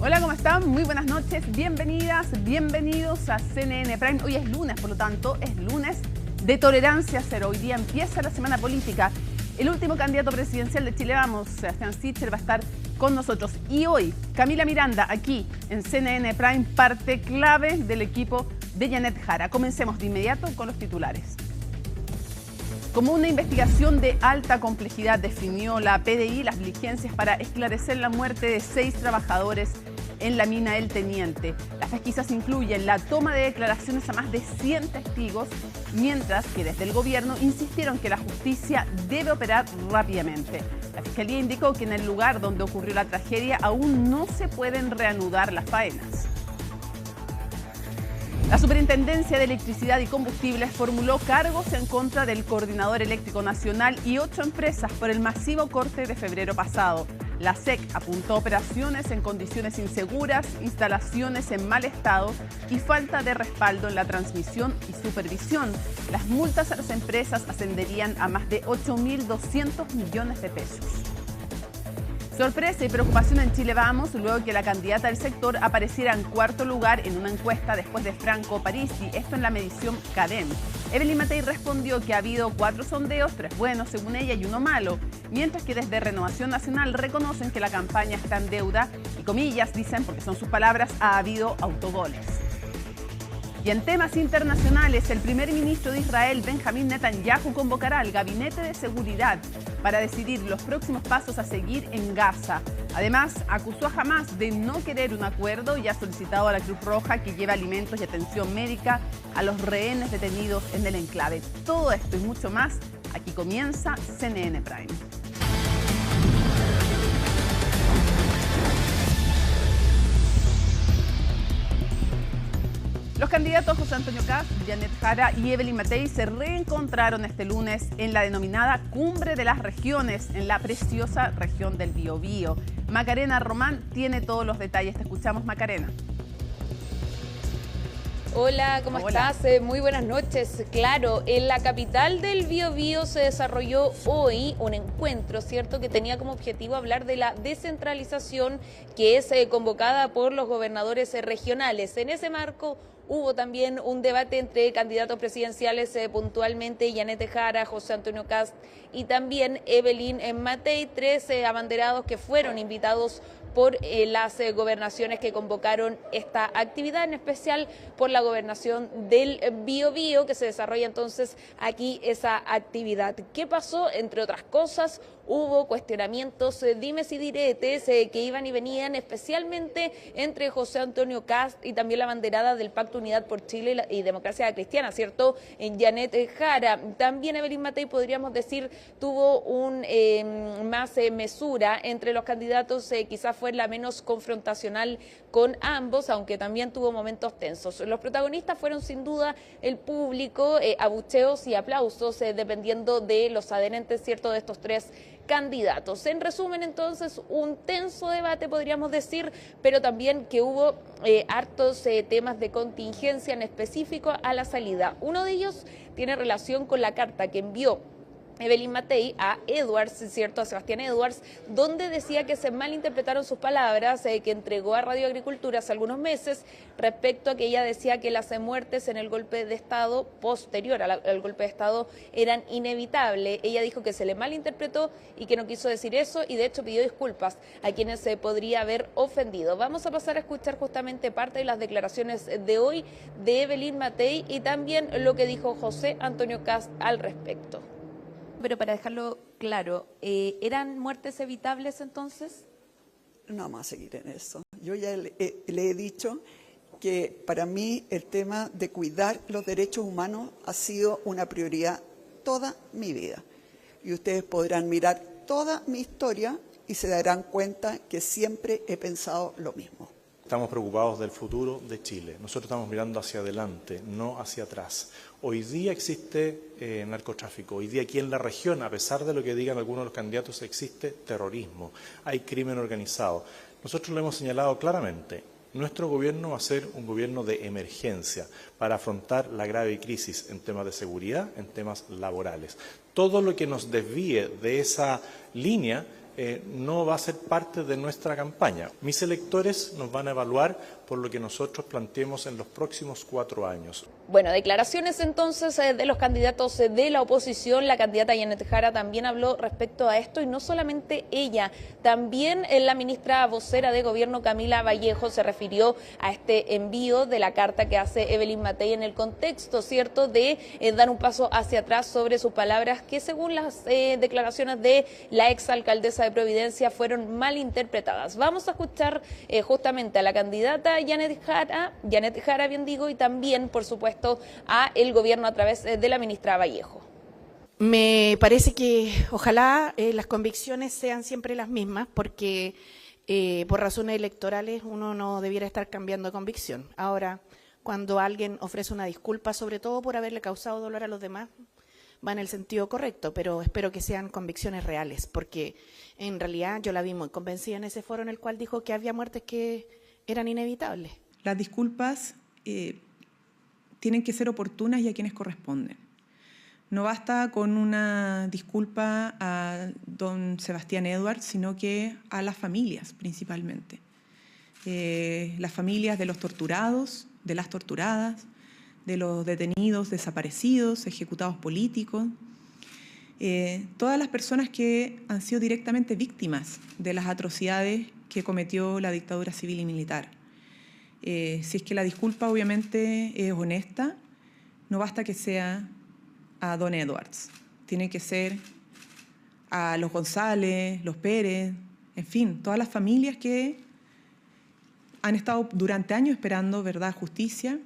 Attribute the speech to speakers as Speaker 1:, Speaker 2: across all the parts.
Speaker 1: Hola, ¿cómo están? Muy buenas noches, bienvenidas, bienvenidos a CNN Prime. Hoy es lunes, por lo tanto, es lunes de tolerancia cero. Hoy día empieza la semana política. El último candidato presidencial de Chile Vamos, Sebastián Sichel, va a estar con nosotros. Y hoy, Camila Miranda, aquí en CNN Prime, parte clave del equipo de Janet Jara. Comencemos de inmediato con los titulares. Como una investigación de alta complejidad definió la PDI las diligencias para esclarecer la muerte de 6 trabajadores en la mina El Teniente. Las pesquisas incluyen la toma de declaraciones a más de 100 testigos, mientras que desde el gobierno insistieron que la justicia debe operar rápidamente. La Fiscalía indicó que en el lugar donde ocurrió la tragedia aún no se pueden reanudar las faenas. La Superintendencia de Electricidad y Combustibles formuló cargos en contra del Coordinador Eléctrico Nacional y 8 empresas por el masivo corte de febrero pasado. La SEC apuntó operaciones en condiciones inseguras, instalaciones en mal estado y falta de respaldo en la transmisión y supervisión. Las multas a las empresas ascenderían a más de 8.200 millones de pesos. Sorpresa y preocupación en Chile Vamos luego que la candidata del sector apareciera en cuarto lugar en una encuesta después de Franco Parisi, esto en la medición Cadem. Evelyn Matei respondió que ha habido 4 sondeos, 3 buenos según ella y 1 malo, mientras que desde Renovación Nacional reconocen que la campaña está en deuda y, comillas, dicen, porque son sus palabras, ha habido autogoles. Y en temas internacionales, el primer ministro de Israel, Benjamín Netanyahu, convocará al Gabinete de Seguridad para decidir los próximos pasos a seguir en Gaza. Además, acusó a Hamás de no querer un acuerdo y ha solicitado a la Cruz Roja que lleve alimentos y atención médica a los rehenes detenidos en el enclave. Todo esto y mucho más, aquí comienza CNN Prime. Los candidatos José Antonio Kast, Janet Jara y Evelyn Matei se reencontraron este lunes en la denominada Cumbre de las Regiones, en la preciosa región del Biobío. Macarena Román tiene todos los detalles. Te escuchamos, Macarena.
Speaker 2: Hola, ¿cómo estás? Muy buenas noches. Claro, en la capital del Biobío se desarrolló hoy un encuentro, ¿cierto?, que tenía como objetivo hablar de la descentralización que es convocada por los gobernadores regionales. En ese marco hubo también un debate entre candidatos presidenciales, puntualmente Janet Jara, José Antonio Kast y también Evelyn Matei, 3 abanderados que fueron invitados por las gobernaciones que convocaron esta actividad, en especial por la gobernación del Biobío, que se desarrolla entonces aquí esa actividad. ¿Qué pasó? Entre otras cosas, hubo cuestionamientos, dimes y diretes que iban y venían, especialmente entre José Antonio Kast y también la banderada del Pacto Unidad por Chile y Democracia Cristiana, ¿cierto?, en Janet Jara. También Evelyn Matei, podríamos decir, tuvo un más mesura entre los candidatos, quizás fue la menos confrontacional con ambos, aunque también tuvo momentos tensos. Los protagonistas fueron sin duda el público, abucheos y aplausos, dependiendo de los adherentes, ¿cierto?, de estos 3 candidatos. En resumen, entonces, un tenso debate, podríamos decir, pero también que hubo hartos temas de contingencia en específico a la salida. Uno de ellos tiene relación con la carta que envió Evelyn Matei a Edwards, ¿cierto?, a Sebastián Edwards, donde decía que se malinterpretaron sus palabras que entregó a Radio Agricultura hace algunos meses respecto a que ella decía que las muertes en el golpe de Estado, posterior al golpe de Estado, eran inevitables. Ella dijo que se le malinterpretó y que no quiso decir eso, y de hecho pidió disculpas a quienes se podría haber ofendido. Vamos a pasar a escuchar justamente parte de las declaraciones de hoy de Evelyn Matei y también lo que dijo José Antonio Kast al respecto. Pero para dejarlo claro, ¿eran muertes evitables entonces?
Speaker 3: No vamos a seguir en eso. Yo ya le he dicho que para mí el tema de cuidar los derechos humanos ha sido una prioridad toda mi vida. Y ustedes podrán mirar toda mi historia y se darán cuenta que siempre he pensado lo mismo.
Speaker 4: Estamos preocupados del futuro de Chile. Nosotros estamos mirando hacia adelante, no hacia atrás. Hoy día existe narcotráfico. Hoy día aquí en la región, a pesar de lo que digan algunos de los candidatos, existe terrorismo. Hay crimen organizado. Nosotros lo hemos señalado claramente. Nuestro gobierno va a ser un gobierno de emergencia para afrontar la grave crisis en temas de seguridad, en temas laborales. Todo lo que nos desvíe de esa línea no va a ser parte de nuestra campaña. Mis electores nos van a evaluar por lo que nosotros planteemos en los próximos 4 años.
Speaker 2: Bueno, declaraciones entonces de los candidatos de la oposición. La candidata Janet Jara también habló respecto a esto y no solamente ella, también la ministra vocera de Gobierno Camila Vallejo se refirió a este envío de la carta que hace Evelyn Matei en el contexto, ¿cierto?, de dar un paso hacia atrás sobre sus palabras que según las declaraciones de la exalcaldesa de Providencia fueron malinterpretadas. Vamos a escuchar justamente a la candidata Janet Jara, bien digo, y también, por supuesto, a el gobierno a través de la ministra Vallejo.
Speaker 5: Me parece que ojalá las convicciones sean siempre las mismas, porque por razones electorales uno no debiera estar cambiando de convicción. Ahora, cuando alguien ofrece una disculpa, sobre todo por haberle causado dolor a los demás, va en el sentido correcto, pero espero que sean convicciones reales, porque en realidad yo la vi muy convencida en ese foro en el cual dijo que había muertes que eran inevitables.
Speaker 6: Las disculpas tienen que ser oportunas y a quienes corresponden. No basta con una disculpa a don Sebastián Edwards, sino que a las familias principalmente. Las familias de los torturados, de las torturadas, de los detenidos, desaparecidos, ejecutados políticos, todas las personas que han sido directamente víctimas de las atrocidades que cometió la dictadura civil y militar. Si es que la disculpa obviamente es honesta, no basta que sea a don Edwards, tiene que ser a los González, los Pérez, en fin, todas las familias que han estado durante años esperando verdad, justicia.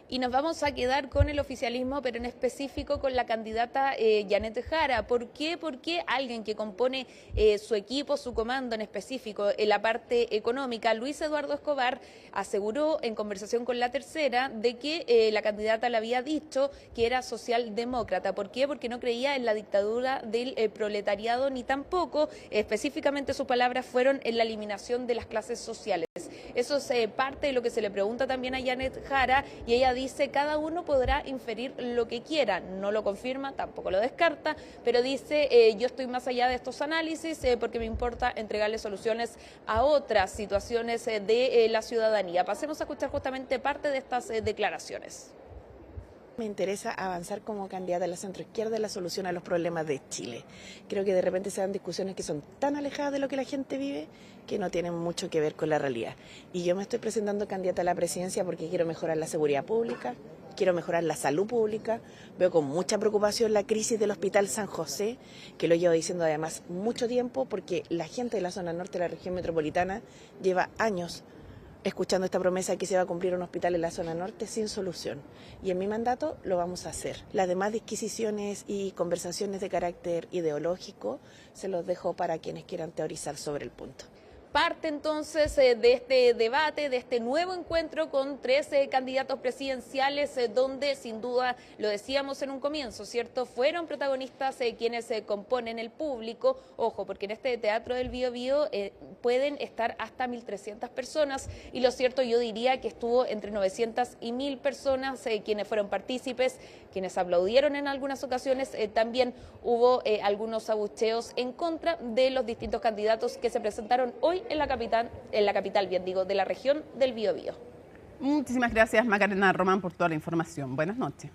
Speaker 2: Y nos vamos a quedar con el oficialismo, pero en específico con la candidata Janet Jara. ¿Por qué? Porque alguien que compone su equipo, su comando en específico, en la parte económica, Luis Eduardo Escobar, aseguró en conversación con La Tercera de que la candidata le había dicho que era socialdemócrata. ¿Por qué? Porque no creía en la dictadura del proletariado, ni tampoco, específicamente sus palabras fueron en la eliminación de las clases sociales. Eso es parte de lo que se le pregunta también a Janet Jara, y ella dice cada uno podrá inferir lo que quiera, no lo confirma, tampoco lo descarta, pero dice yo estoy más allá de estos análisis porque me importa entregarle soluciones a otras situaciones de la ciudadanía. Pasemos a escuchar justamente parte de estas declaraciones.
Speaker 5: Me interesa avanzar como candidata a la centroizquierda en la solución a los problemas de Chile. Creo que de repente se dan discusiones que son tan alejadas de lo que la gente vive que no tienen mucho que ver con la realidad. Y yo me estoy presentando candidata a la presidencia porque quiero mejorar la seguridad pública, quiero mejorar la salud pública. Veo con mucha preocupación la crisis del Hospital San José, que lo llevo diciendo además mucho tiempo, porque la gente de la zona norte de la región metropolitana lleva años escuchando esta promesa de que se va a cumplir un hospital en la zona norte sin solución. Y en mi mandato lo vamos a hacer. Las demás disquisiciones y conversaciones de carácter ideológico se los dejo para quienes quieran teorizar sobre el punto.
Speaker 2: Parte entonces de este debate, de este nuevo encuentro con 13 candidatos presidenciales, donde sin duda, lo decíamos en un comienzo, ¿cierto?, fueron protagonistas quienes componen el público. Ojo, porque en este Teatro del Biobío pueden estar hasta 1.300 personas, y lo cierto, yo diría que estuvo entre 900 y 1.000 personas quienes fueron partícipes, quienes aplaudieron en algunas ocasiones. También hubo algunos abucheos en contra de los distintos candidatos que se presentaron hoy en la capital, bien digo, de la región del Biobío.
Speaker 1: Muchísimas gracias, Macarena Román, por toda la información. Buenas noches.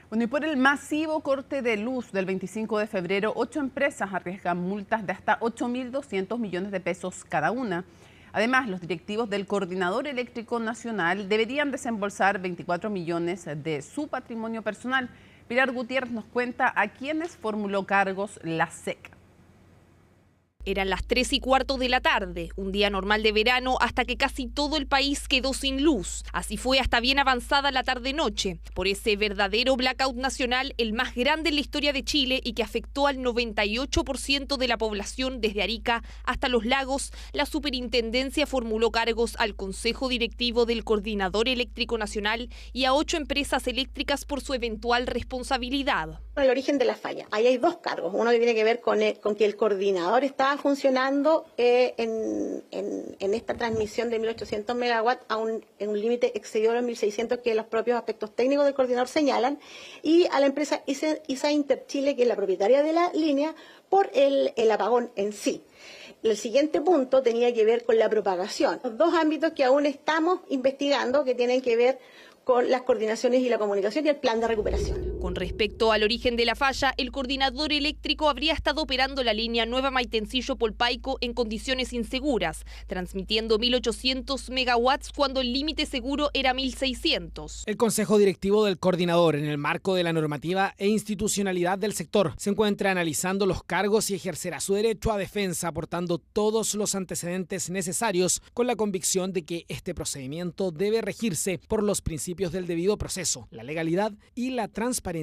Speaker 1: Bueno, y por el masivo corte de luz del 25 de febrero, 8 empresas arriesgan multas de hasta 8.200 millones de pesos cada una. Además, los directivos del Coordinador Eléctrico Nacional deberían desembolsar 24 millones de su patrimonio personal. Pilar Gutiérrez nos cuenta a quiénes formuló cargos la SEC.
Speaker 7: Eran las 3:15 de la tarde, un día normal de verano, hasta que casi todo el país quedó sin luz. Así fue hasta bien avanzada la tarde-noche, por ese verdadero blackout nacional, el más grande en la historia de Chile y que afectó al 98% de la población desde Arica hasta Los Lagos. La superintendencia formuló cargos al Consejo Directivo del Coordinador Eléctrico Nacional y a 8 empresas eléctricas por su eventual responsabilidad.
Speaker 8: El origen de la falla. Ahí hay dos cargos. Uno que tiene que ver con que el coordinador estaba funcionando en esta transmisión de 1.800 megawatts en un límite excedido de los 1.600 que los propios aspectos técnicos del coordinador señalan, y a la empresa ISA Interchile, que es la propietaria de la línea, por el apagón en sí. El siguiente punto tenía que ver con la propagación. Los dos ámbitos que aún estamos investigando, que tienen que ver con las coordinaciones y la comunicación y el plan de recuperación.
Speaker 7: Con respecto al origen de la falla, el coordinador eléctrico habría estado operando la línea Nueva Maitencillo-Polpaico en condiciones inseguras, transmitiendo 1.800 megawatts cuando el límite seguro era 1.600.
Speaker 9: El Consejo Directivo del Coordinador, en el marco de la normativa e institucionalidad del sector, se encuentra analizando los cargos y ejercerá su derecho a defensa, aportando todos los antecedentes necesarios, con la convicción de que este procedimiento debe regirse por los principios del debido proceso, la legalidad y la transparencia.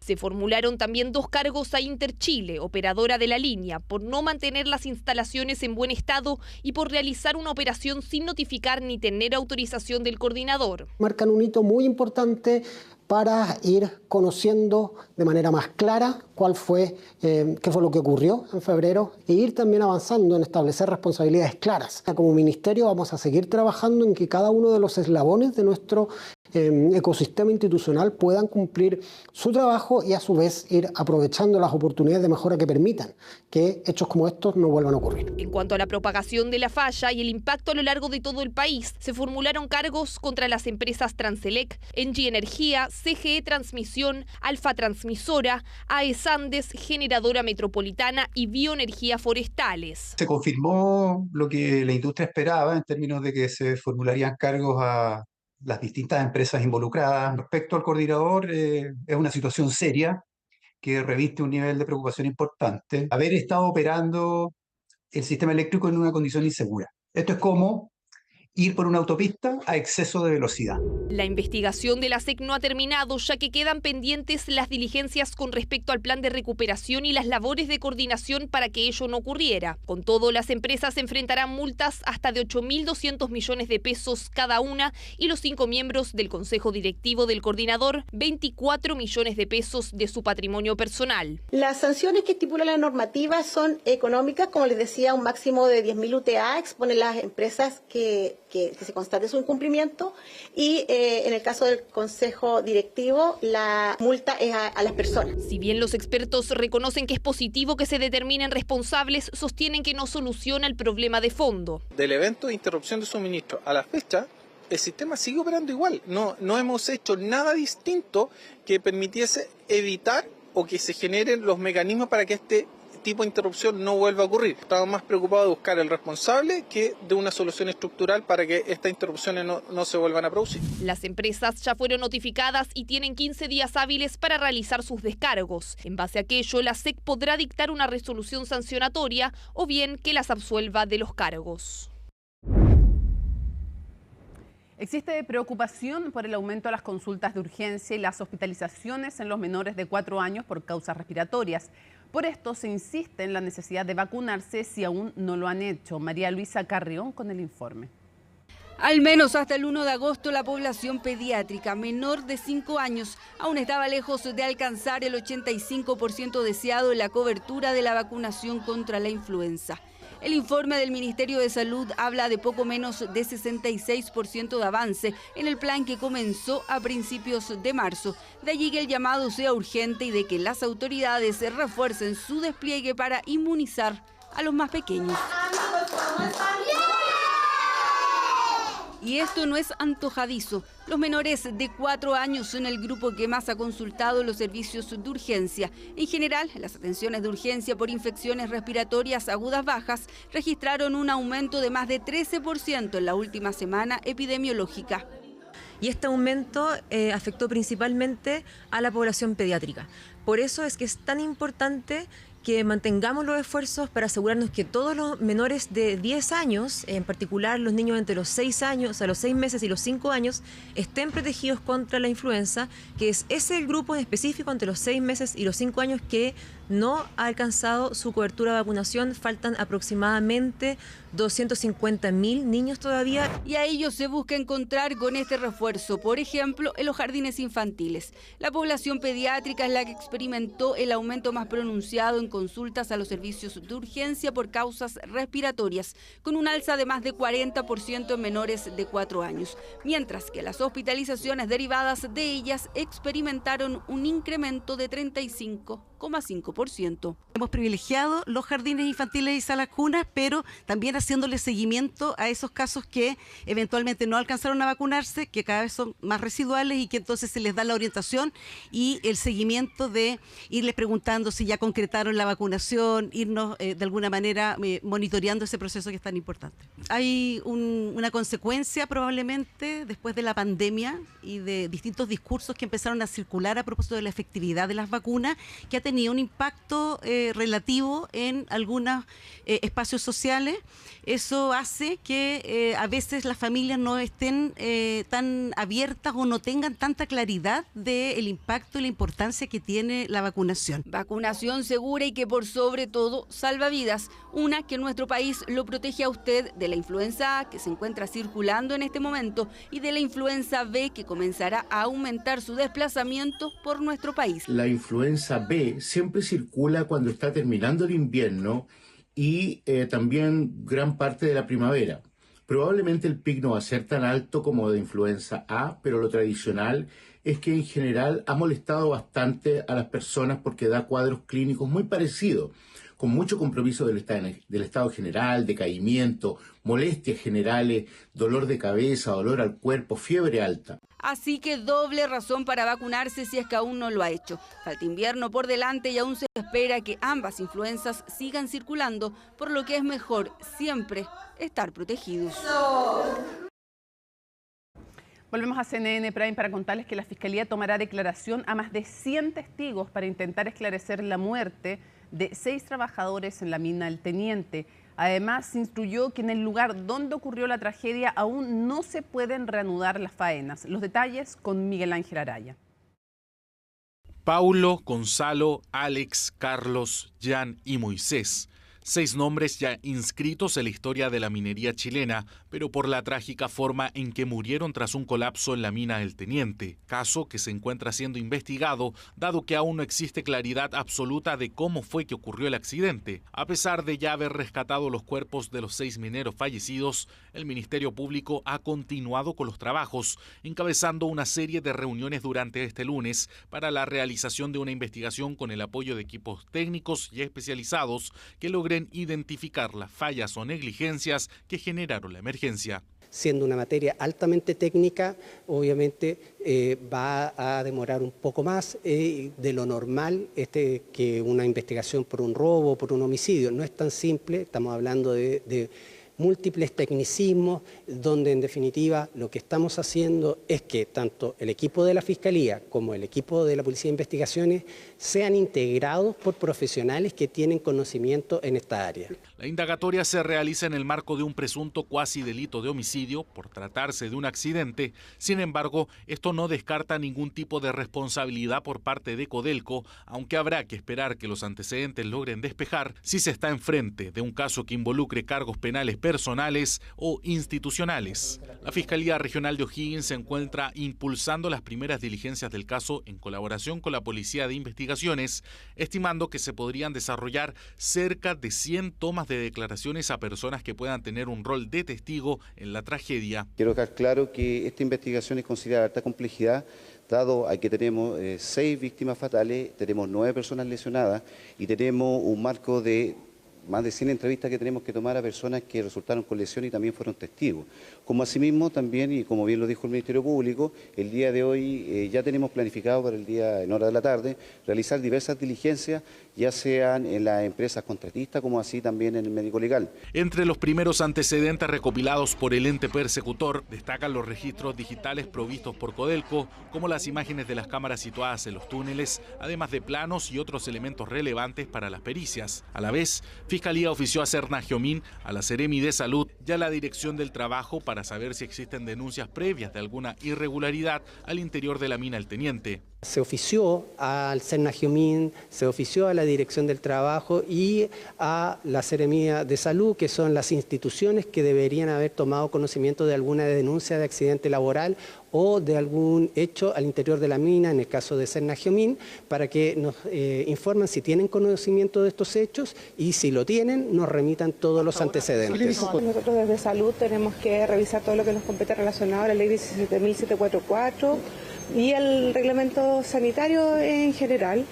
Speaker 7: Se formularon también dos cargos a Interchile, operadora de la línea, por no mantener las instalaciones en buen estado y por realizar una operación sin notificar ni tener autorización del coordinador.
Speaker 10: Marcan un hito muy importante para ir conociendo de manera más clara qué fue lo que ocurrió en febrero, e ir también avanzando en establecer responsabilidades claras. Como ministerio vamos a seguir trabajando en que cada uno de los eslabones de nuestro ecosistema institucional puedan cumplir su trabajo y a su vez ir aprovechando las oportunidades de mejora que permitan que hechos como estos no vuelvan a ocurrir.
Speaker 7: En cuanto a la propagación de la falla y el impacto a lo largo de todo el país, se formularon cargos contra las empresas Transelec, Engie Energía, CGE Transmisión, Alfa Transmisora, AES Andes, Generadora Metropolitana y Bioenergía Forestales.
Speaker 11: Se confirmó lo que la industria esperaba en términos de que se formularían cargos a las distintas empresas involucradas. Respecto al coordinador, es una situación seria que reviste un nivel de preocupación importante. Haber estado operando el sistema eléctrico en una condición insegura. Esto es como ir por una autopista a exceso de velocidad.
Speaker 7: La investigación de la SEC no ha terminado, ya que quedan pendientes las diligencias con respecto al plan de recuperación y las labores de coordinación para que ello no ocurriera. Con todo, las empresas enfrentarán multas hasta de 8.200 millones de pesos cada una y los 5 miembros del Consejo Directivo del Coordinador, 24 millones de pesos de su patrimonio personal.
Speaker 8: Las sanciones que estipula la normativa son económicas, como les decía, un máximo de 10.000 UTA, expone las empresas que se constate su incumplimiento, y en el caso del Consejo Directivo la multa es a las personas.
Speaker 7: Si bien los expertos reconocen que es positivo que se determinen responsables, sostienen que no soluciona el problema de fondo.
Speaker 12: Del evento de interrupción de suministro a la fecha, el sistema sigue operando igual. No hemos hecho nada distinto que permitiese evitar o que se generen los mecanismos para que este tipo de interrupción no vuelva a ocurrir. Estamos más preocupados de buscar el responsable que de una solución estructural para que estas interrupciones no se vuelvan a producir.
Speaker 7: Las empresas ya fueron notificadas y tienen 15 días hábiles para realizar sus descargos. En base a aquello, la SEC podrá dictar una resolución sancionatoria o bien que las absuelva de los cargos.
Speaker 1: Existe preocupación por el aumento de las consultas de urgencia y las hospitalizaciones en los menores de 4 años por causas respiratorias. Por esto se insiste en la necesidad de vacunarse si aún no lo han hecho. María Luisa Carrión con el informe.
Speaker 13: Al menos hasta el 1 de agosto la población pediátrica menor de 5 años aún estaba lejos de alcanzar el 85% deseado en la cobertura de la vacunación contra la influenza. El informe del Ministerio de Salud habla de poco menos de 66% de avance en el plan que comenzó a principios de marzo. De allí que el llamado sea urgente y de que las autoridades refuercen su despliegue para inmunizar a los más pequeños. Y esto no es antojadizo. Los menores de 4 años son el grupo que más ha consultado los servicios de urgencia. En general, las atenciones de urgencia por infecciones respiratorias agudas bajas registraron un aumento de más de 13% en la última semana epidemiológica.
Speaker 14: Y este aumento afectó principalmente a la población pediátrica. Por eso es que es tan importante que mantengamos los esfuerzos para asegurarnos que todos los menores de 10 años, en particular los niños entre los 6 años, a los 6 meses y los 5 años, estén protegidos contra la influenza, que es ese el grupo en específico entre los 6 meses y los 5 años que no ha alcanzado su cobertura de vacunación. Faltan aproximadamente 250.000 niños todavía.
Speaker 13: Y a ellos se busca encontrar con este refuerzo, por ejemplo, en los jardines infantiles. La población pediátrica es la que experimentó el aumento más pronunciado en consultas a los servicios de urgencia por causas respiratorias, con un alza de más de 40% en menores de 4 años, mientras que las hospitalizaciones derivadas de ellas experimentaron un incremento de 35,5%.
Speaker 15: Hemos privilegiado los jardines infantiles y salas cunas, pero también haciéndole seguimiento a esos casos que eventualmente no alcanzaron a vacunarse, que cada vez son más residuales y que entonces se les da la orientación y el seguimiento de irles preguntando si ya concretaron la vacunación, irnos de alguna manera monitoreando ese proceso que es tan importante. Hay una consecuencia probablemente después de la pandemia y de distintos discursos que empezaron a circular a propósito de la efectividad de las vacunas, que ha tenido un impacto relativo en algunos espacios sociales. Eso hace que a veces las familias no estén tan abiertas o no tengan tanta claridad del impacto y la importancia que tiene la vacunación.
Speaker 13: Vacunación segura y que por sobre todo salva vidas. Una que en nuestro país lo protege a usted de la influenza A que se encuentra circulando en este momento y de la influenza B que comenzará a aumentar su desplazamiento por nuestro país.
Speaker 16: La influenza B siempre circula cuando está terminando el invierno y también gran parte de la primavera. Probablemente el pic no va a ser tan alto como de influenza A, pero lo tradicional es que en general ha molestado bastante a las personas porque da cuadros clínicos muy parecidos, con mucho compromiso del estado general, decaimiento, molestias generales, dolor de cabeza, dolor al cuerpo, fiebre alta.
Speaker 13: Así que doble razón para vacunarse si es que aún no lo ha hecho. Falta invierno por delante y aún se espera que ambas influencias sigan circulando, por lo que es mejor siempre estar protegidos.
Speaker 1: Volvemos a CNN Prime para contarles que la Fiscalía tomará declaración a más de 100 testigos para intentar esclarecer la muerte de 6 trabajadores en la mina El Teniente. Además, se instruyó que en el lugar donde ocurrió la tragedia aún no se pueden reanudar las faenas. Los detalles con Miguel Ángel Araya.
Speaker 17: Paulo, Gonzalo, Alex, Carlos, Jan y Moisés. 6 nombres ya inscritos en la historia de la minería chilena, pero por la trágica forma en que murieron tras un colapso en la mina El Teniente, caso que se encuentra siendo investigado, dado que aún no existe claridad absoluta de cómo fue que ocurrió el accidente. A pesar de ya haber rescatado los cuerpos de los 6 mineros fallecidos, el Ministerio Público ha continuado con los trabajos, encabezando una serie de reuniones durante este lunes para la realización de una investigación con el apoyo de equipos técnicos y especializados que logren identificar las fallas o negligencias que generaron la emergencia.
Speaker 10: Siendo una materia altamente técnica, obviamente va a demorar un poco más de lo normal que una investigación por un robo, por un homicidio. No es tan simple, estamos hablando de múltiples tecnicismos, donde en definitiva lo que estamos haciendo es que tanto el equipo de la Fiscalía como el equipo de la Policía de Investigaciones sean integrados por profesionales que tienen conocimiento en esta área.
Speaker 17: La indagatoria se realiza en el marco de un presunto cuasi delito de homicidio por tratarse de un accidente. Sin embargo, esto no descarta ningún tipo de responsabilidad por parte de Codelco, aunque habrá que esperar que los antecedentes logren despejar si se está enfrente de un caso que involucre cargos penales personales o institucionales. La Fiscalía Regional de O'Higgins se encuentra impulsando las primeras diligencias del caso en colaboración con la Policía de Investigaciones, estimando que se podrían desarrollar cerca de 100 tomas de declaraciones a personas que puedan tener un rol de testigo en la tragedia.
Speaker 18: Quiero dejar claro que esta investigación es considerada de alta complejidad, dado a que tenemos 6 víctimas fatales, tenemos 9 personas lesionadas y tenemos un marco de más de 100 entrevistas que tenemos que tomar a personas que resultaron con lesión y también fueron testigos. Como asimismo también, y como bien lo dijo el Ministerio Público, el día de hoy ya tenemos planificado para el día en hora de la tarde realizar diversas diligencias, ya sean en las empresas contratistas como así también en el médico legal.
Speaker 17: Entre los primeros antecedentes recopilados por el ente persecutor destacan los registros digitales provistos por Codelco, como las imágenes de las cámaras situadas en los túneles, además de planos y otros elementos relevantes para las pericias. A la vez, Fiscalía ofició a Serna Giomín, a la Seremi de Salud y a la Dirección del Trabajo para saber si existen denuncias previas de alguna irregularidad al interior de la mina El Teniente.
Speaker 10: Se ofició al Sennagiomín, se ofició a la Dirección del Trabajo y a la Seremía de Salud, que son las instituciones que deberían haber tomado conocimiento de alguna denuncia de accidente laboral o de algún hecho al interior de la mina, en el caso de Sennagiomín, para que nos informen si tienen conocimiento de estos hechos y si lo tienen, nos remitan todos los antecedentes.
Speaker 19: Nosotros desde Salud tenemos que revisar todo lo que nos compete relacionado a la ley 17.744 y el reglamento sanitario en general,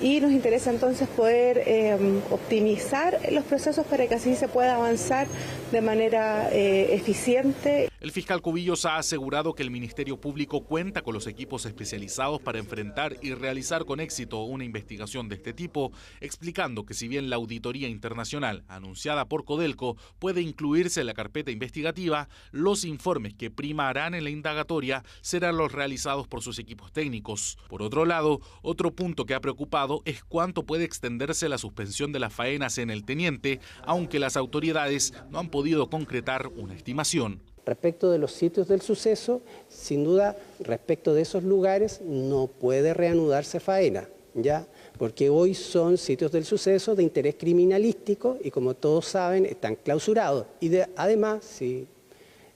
Speaker 19: y nos interesa entonces poder optimizar los procesos para que así se pueda avanzar de manera eficiente.
Speaker 17: El fiscal Cubillos ha asegurado que el Ministerio Público cuenta con los equipos especializados para enfrentar y realizar con éxito una investigación de este tipo, explicando que si bien la auditoría internacional anunciada por Codelco puede incluirse en la carpeta investigativa, los informes que primarán en la indagatoria serán los realizados por sus equipos técnicos. Por otro lado, otro punto que ha preocupado es cuánto puede extenderse la suspensión de las faenas en el teniente, aunque las autoridades no han podido concretar una estimación.
Speaker 10: Respecto de los sitios del suceso, sin duda, respecto de esos lugares no puede reanudarse faena, ¿ya? Porque hoy son sitios del suceso de interés criminalístico y, como todos saben, están clausurados. Y además, si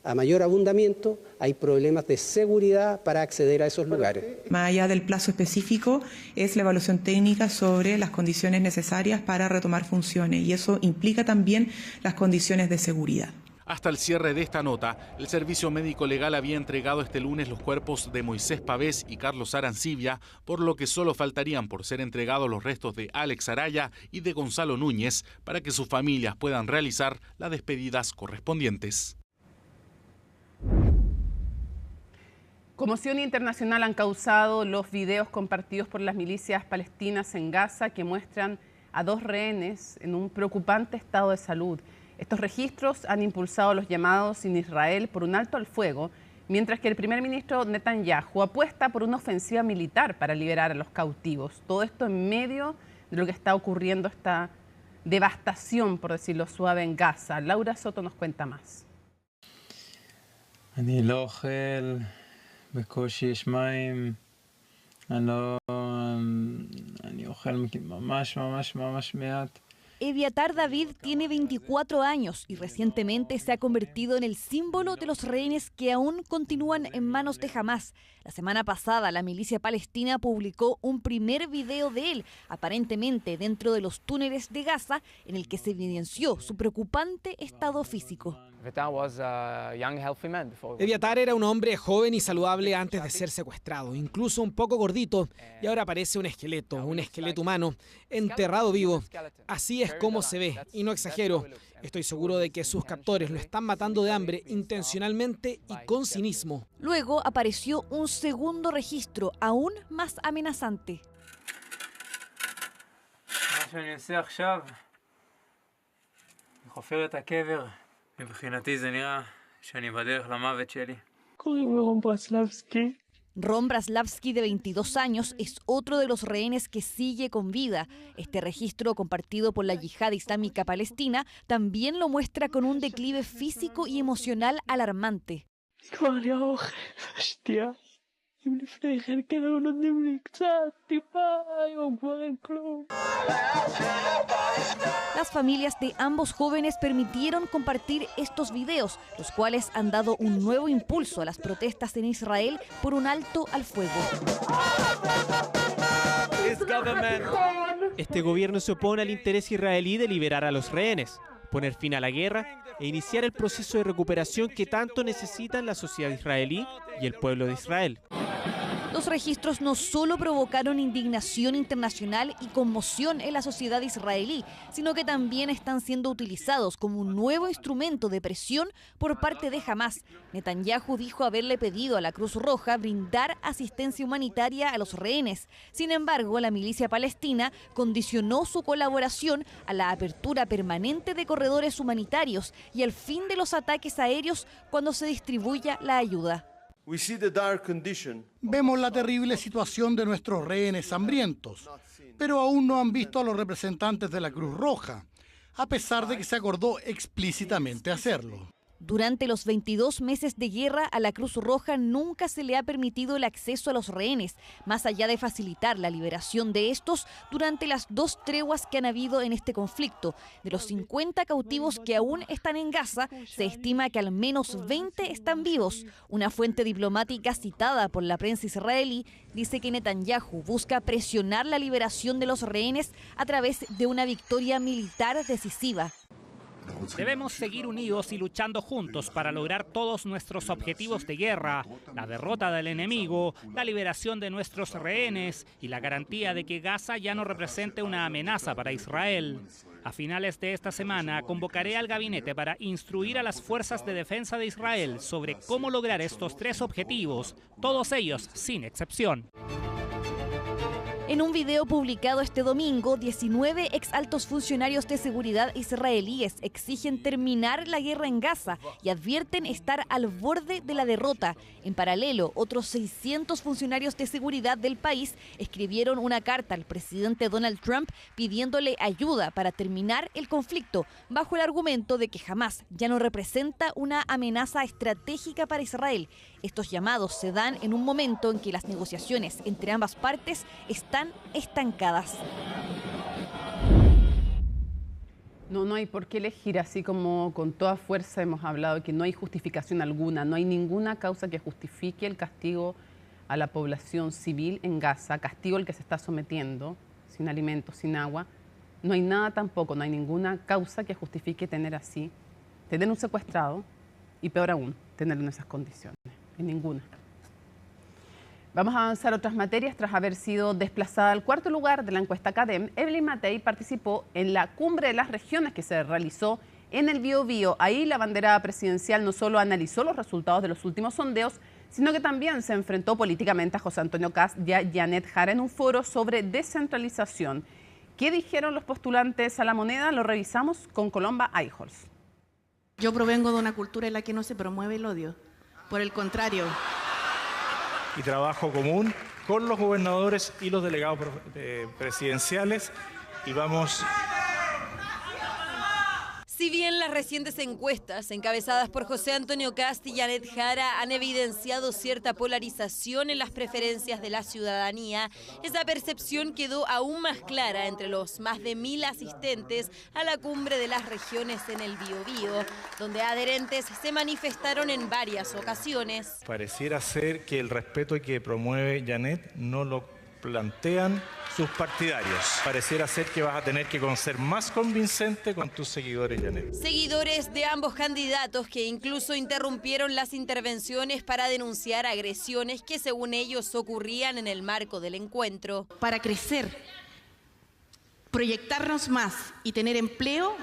Speaker 10: a mayor abundamiento, hay problemas de seguridad para acceder a esos lugares.
Speaker 6: Más allá del plazo específico, es la evaluación técnica sobre las condiciones necesarias para retomar funciones, y eso implica también las condiciones de seguridad.
Speaker 17: Hasta el cierre de esta nota, el Servicio Médico Legal había entregado este lunes los cuerpos de Moisés Pavés y Carlos Arancibia, por lo que solo faltarían por ser entregados los restos de Alex Araya y de Gonzalo Núñez para que sus familias puedan realizar las despedidas correspondientes.
Speaker 1: Conmoción internacional han causado los videos compartidos por las milicias palestinas en Gaza que muestran a 2 rehenes en un preocupante estado de salud. Estos registros han impulsado los llamados en Israel por un alto al fuego, mientras que el primer ministro Netanyahu apuesta por una ofensiva militar para liberar a los cautivos. Todo esto en medio de lo que está ocurriendo, esta devastación, por decirlo suave, en Gaza. Laura Soto nos cuenta más.
Speaker 20: Eviatar David tiene 24 años y recientemente se ha convertido en el símbolo de los rehenes que aún continúan en manos de Hamás. La semana pasada, la milicia palestina publicó un primer video de él, aparentemente dentro de los túneles de Gaza, en el que se evidenció su preocupante estado físico.
Speaker 9: Eviatar era un hombre joven y saludable antes de ser secuestrado, incluso un poco gordito, y ahora parece un esqueleto humano, enterrado vivo. Así es como se ve, y no exagero. Estoy seguro de que sus captores lo están matando de hambre intencionalmente y con cinismo.
Speaker 20: Luego apareció un segundo registro, aún más amenazante. Ron Braslavsky, de 22 años, es otro de los rehenes que sigue con vida. Este registro, compartido por la Yihad Islámica Palestina, también lo muestra con un declive físico y emocional alarmante. Las familias de ambos jóvenes permitieron compartir estos videos, los cuales han dado un nuevo impulso a las protestas en Israel por un alto al fuego.
Speaker 21: Este gobierno se opone al interés israelí de liberar a los rehenes, poner fin a la guerra e iniciar el proceso de recuperación que tanto necesitan la sociedad israelí y el pueblo de Israel.
Speaker 20: Los registros no solo provocaron indignación internacional y conmoción en la sociedad israelí, sino que también están siendo utilizados como un nuevo instrumento de presión por parte de Hamás. Netanyahu dijo haberle pedido a la Cruz Roja brindar asistencia humanitaria a los rehenes. Sin embargo, la milicia palestina condicionó su colaboración a la apertura permanente de corredores humanitarios y al fin de los ataques aéreos cuando se distribuya la ayuda.
Speaker 22: Vemos la terrible situación de nuestros rehenes hambrientos, pero aún no han visto a los representantes de la Cruz Roja, a pesar de que se acordó explícitamente hacerlo.
Speaker 20: Durante los 22 meses de guerra, a la Cruz Roja nunca se le ha permitido el acceso a los rehenes, más allá de facilitar la liberación de estos durante las 2 treguas que han habido en este conflicto. De los 50 cautivos que aún están en Gaza, se estima que al menos 20 están vivos. Una fuente diplomática citada por la prensa israelí dice que Netanyahu busca presionar la liberación de los rehenes a través de una victoria militar decisiva.
Speaker 3: Debemos seguir unidos y luchando juntos para lograr todos nuestros objetivos de guerra, la derrota del enemigo, la liberación de nuestros rehenes y la garantía de que Gaza ya no represente una amenaza para Israel. A finales de esta semana convocaré al gabinete para instruir a las fuerzas de defensa de Israel sobre cómo lograr estos 3 objetivos, todos ellos sin excepción.
Speaker 20: En un video publicado este domingo, 19 exaltos funcionarios de seguridad israelíes exigen terminar la guerra en Gaza y advierten estar al borde de la derrota. En paralelo, otros 600 funcionarios de seguridad del país escribieron una carta al presidente Donald Trump pidiéndole ayuda para terminar el conflicto, bajo el argumento de que Hamás ya no representa una amenaza estratégica para Israel. Estos llamados se dan en un momento en que las negociaciones entre ambas partes están estancadas.
Speaker 1: No hay por qué elegir, así como con toda fuerza hemos hablado que no hay justificación alguna, no hay ninguna causa que justifique el castigo a la población civil en Gaza, castigo al que se está sometiendo, sin alimentos, sin agua. No hay nada tampoco, no hay ninguna causa que justifique tener un secuestrado y peor aún, tenerlo en esas condiciones, en ninguna. Vamos a avanzar a otras materias. Tras haber sido desplazada al 4º lugar de la encuesta CADEM, Evelyn Matei participó en la Cumbre de las Regiones que se realizó en el Biobío. Ahí la abanderada presidencial no solo analizó los resultados de los últimos sondeos, sino que también se enfrentó políticamente a José Antonio Kast y a Janet Jara en un foro sobre descentralización. ¿Qué dijeron los postulantes a la moneda? Lo revisamos con Colomba Eichholz.
Speaker 4: Yo provengo de una cultura en la que no se promueve el odio. Por el contrario.
Speaker 23: Y trabajo común con los gobernadores y los delegados presidenciales y vamos...
Speaker 24: Si bien las recientes encuestas encabezadas por José Antonio Kast y Janet Jara han evidenciado cierta polarización en las preferencias de la ciudadanía, esa percepción quedó aún más clara entre los más de 1000 asistentes a la Cumbre de las Regiones en el Biobío, donde adherentes se manifestaron en varias ocasiones.
Speaker 23: Pareciera ser que el respeto que promueve Janet no lo plantean sus partidarios. Pareciera ser que vas a tener que ser más convincente con tus seguidores, Janet.
Speaker 24: Seguidores de ambos candidatos que incluso interrumpieron las intervenciones para denunciar agresiones que según ellos ocurrían en el marco del encuentro.
Speaker 4: Para crecer, proyectarnos más y tener empleo,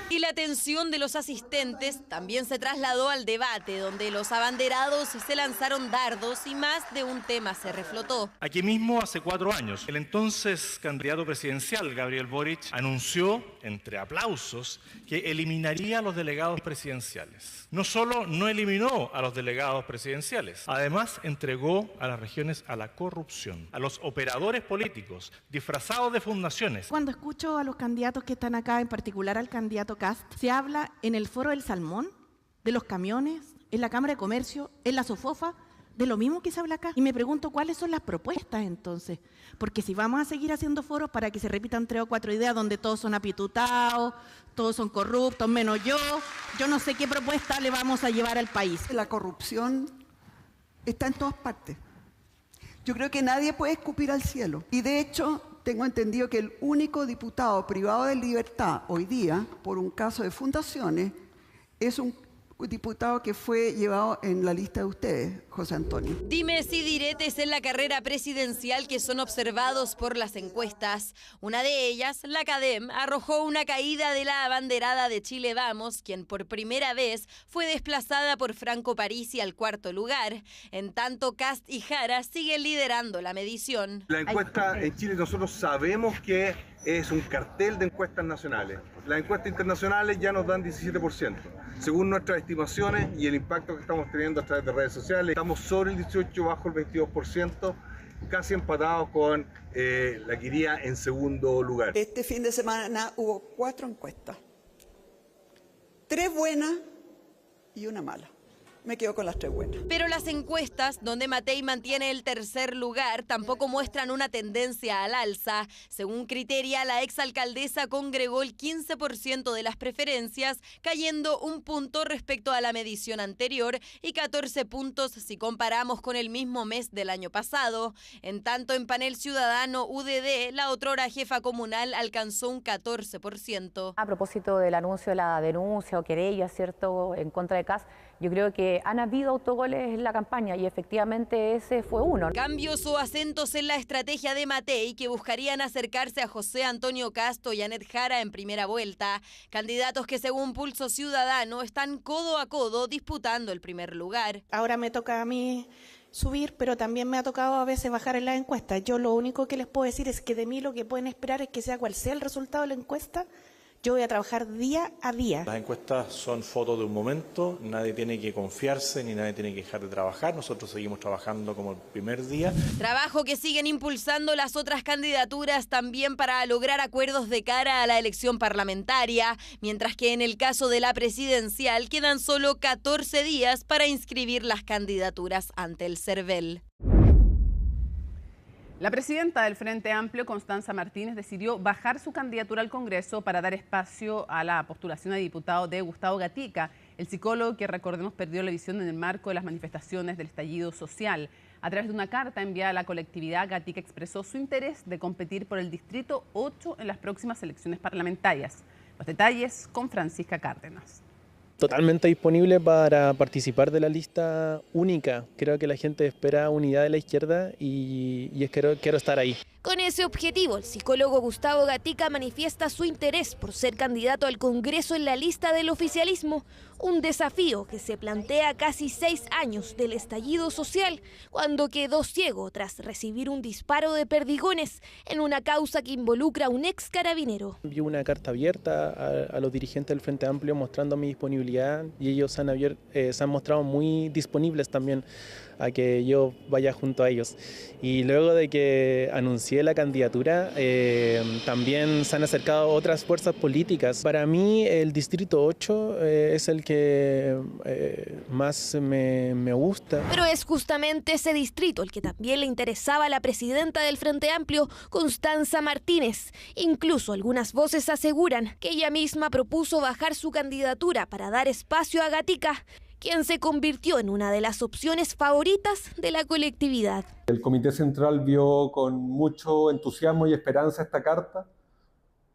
Speaker 24: y la atención de los asistentes también se trasladó al debate, donde los abanderados se lanzaron dardos y más de un tema se reflotó.
Speaker 23: Aquí mismo, hace 4 años, el entonces candidato presidencial, Gabriel Boric, anunció, entre aplausos, que eliminaría a los delegados presidenciales. No solo no eliminó a los delegados presidenciales, además entregó a las regiones a la corrupción, a los operadores políticos, disfrazados de fundaciones.
Speaker 4: Cuando escucho a los candidatos que están acá, en particular al candidato Kast, se habla en el Foro del Salmón, de los camiones, en la Cámara de Comercio, en la Sofofa, de lo mismo que se habla acá. Y me pregunto cuáles son las propuestas entonces, porque si vamos a seguir haciendo foros para que se repitan 3 o 4 ideas donde todos son apitutados, todos son corruptos, menos yo no sé qué propuesta le vamos a llevar al país.
Speaker 25: La corrupción está en todas partes. Yo creo que nadie puede escupir al cielo. Y de hecho, tengo entendido que el único diputado privado de libertad hoy día, por un caso de fundaciones, es un diputado que fue llevado en la lista de ustedes, José Antonio.
Speaker 24: Dimes y diretes en la carrera presidencial que son observados por las encuestas. Una de ellas, la CADEM, arrojó una caída de la abanderada de Chile Vamos, quien por primera vez fue desplazada por Franco Parisi al 4º lugar. En tanto, Kast y Jara siguen liderando la medición.
Speaker 26: La encuesta en Chile nosotros sabemos que es un cartel de encuestas nacionales. Las encuestas internacionales ya nos dan 17%. Según nuestras estimaciones y el impacto que estamos teniendo a través de redes sociales, estamos sobre el 18%, bajo el 22%, casi empatados con la que iría en segundo lugar.
Speaker 25: Este fin de semana hubo 4 encuestas. 3 buenas y 1 mala. Me quedo con las 3 buenas.
Speaker 24: Pero las encuestas, donde Matei mantiene el tercer lugar, tampoco muestran una tendencia al alza. Según Criteria, la exalcaldesa congregó el 15% de las preferencias, cayendo 1 punto respecto a la medición anterior y 14 puntos si comparamos con el mismo mes del año pasado. En tanto, en Panel Ciudadano UDD, la otrora jefa comunal alcanzó un 14%.
Speaker 2: A propósito del anuncio de la denuncia o querella, ¿cierto?, en contra de Kast, yo creo que han habido autogoles en la campaña y efectivamente ese fue uno.
Speaker 24: Cambios o acentos en la estrategia de Matei que buscarían acercarse a José Antonio Kast y Janet Jara en primera vuelta. Candidatos que según Pulso Ciudadano están codo a codo disputando el primer lugar.
Speaker 4: Ahora me toca a mí subir, pero también me ha tocado a veces bajar en las encuestas. Yo lo único que les puedo decir es que de mí lo que pueden esperar es que sea cual sea el resultado de la encuesta, yo voy a trabajar día a día.
Speaker 5: Las encuestas son fotos de un momento, nadie tiene que confiarse ni nadie tiene que dejar de trabajar. Nosotros seguimos trabajando como el primer día.
Speaker 24: Trabajo que siguen impulsando las otras candidaturas también para lograr acuerdos de cara a la elección parlamentaria, mientras que en el caso de la presidencial quedan solo 14 días para inscribir las candidaturas ante el CERVEL.
Speaker 1: La presidenta del Frente Amplio, Constanza Martínez, decidió bajar su candidatura al Congreso para dar espacio a la postulación a diputado de Gustavo Gatica, el psicólogo que, recordemos, perdió la visión en el marco de las manifestaciones del estallido social. A través de una carta enviada a la colectividad, Gatica expresó su interés de competir por el Distrito 8 en las próximas elecciones parlamentarias. Los detalles con Francisca Cárdenas.
Speaker 7: Totalmente disponible para participar de la lista única. Creo que la gente espera unidad de la izquierda y quiero estar ahí.
Speaker 20: Con ese objetivo, el psicólogo Gustavo Gatica manifiesta su interés por ser candidato al Congreso en la lista del oficialismo, un desafío que se plantea casi 6 años del estallido social, cuando quedó ciego tras recibir un disparo de perdigones en una causa que involucra a un ex carabinero.
Speaker 7: Envié una carta abierta a los dirigentes del Frente Amplio mostrando mi disponibilidad y ellos se han mostrado muy disponibles también a que yo vaya junto a ellos. Y luego de que anuncié la candidatura, también se han acercado otras fuerzas políticas. Para mí el Distrito 8 es el que más me gusta.
Speaker 20: Pero es justamente ese distrito el que también le interesaba a la presidenta del Frente Amplio, Constanza Martínez. Incluso algunas voces aseguran que ella misma propuso bajar su candidatura para dar espacio a Gatica, quien se convirtió en una de las opciones favoritas de la colectividad.
Speaker 8: El Comité Central vio con mucho entusiasmo y esperanza esta carta,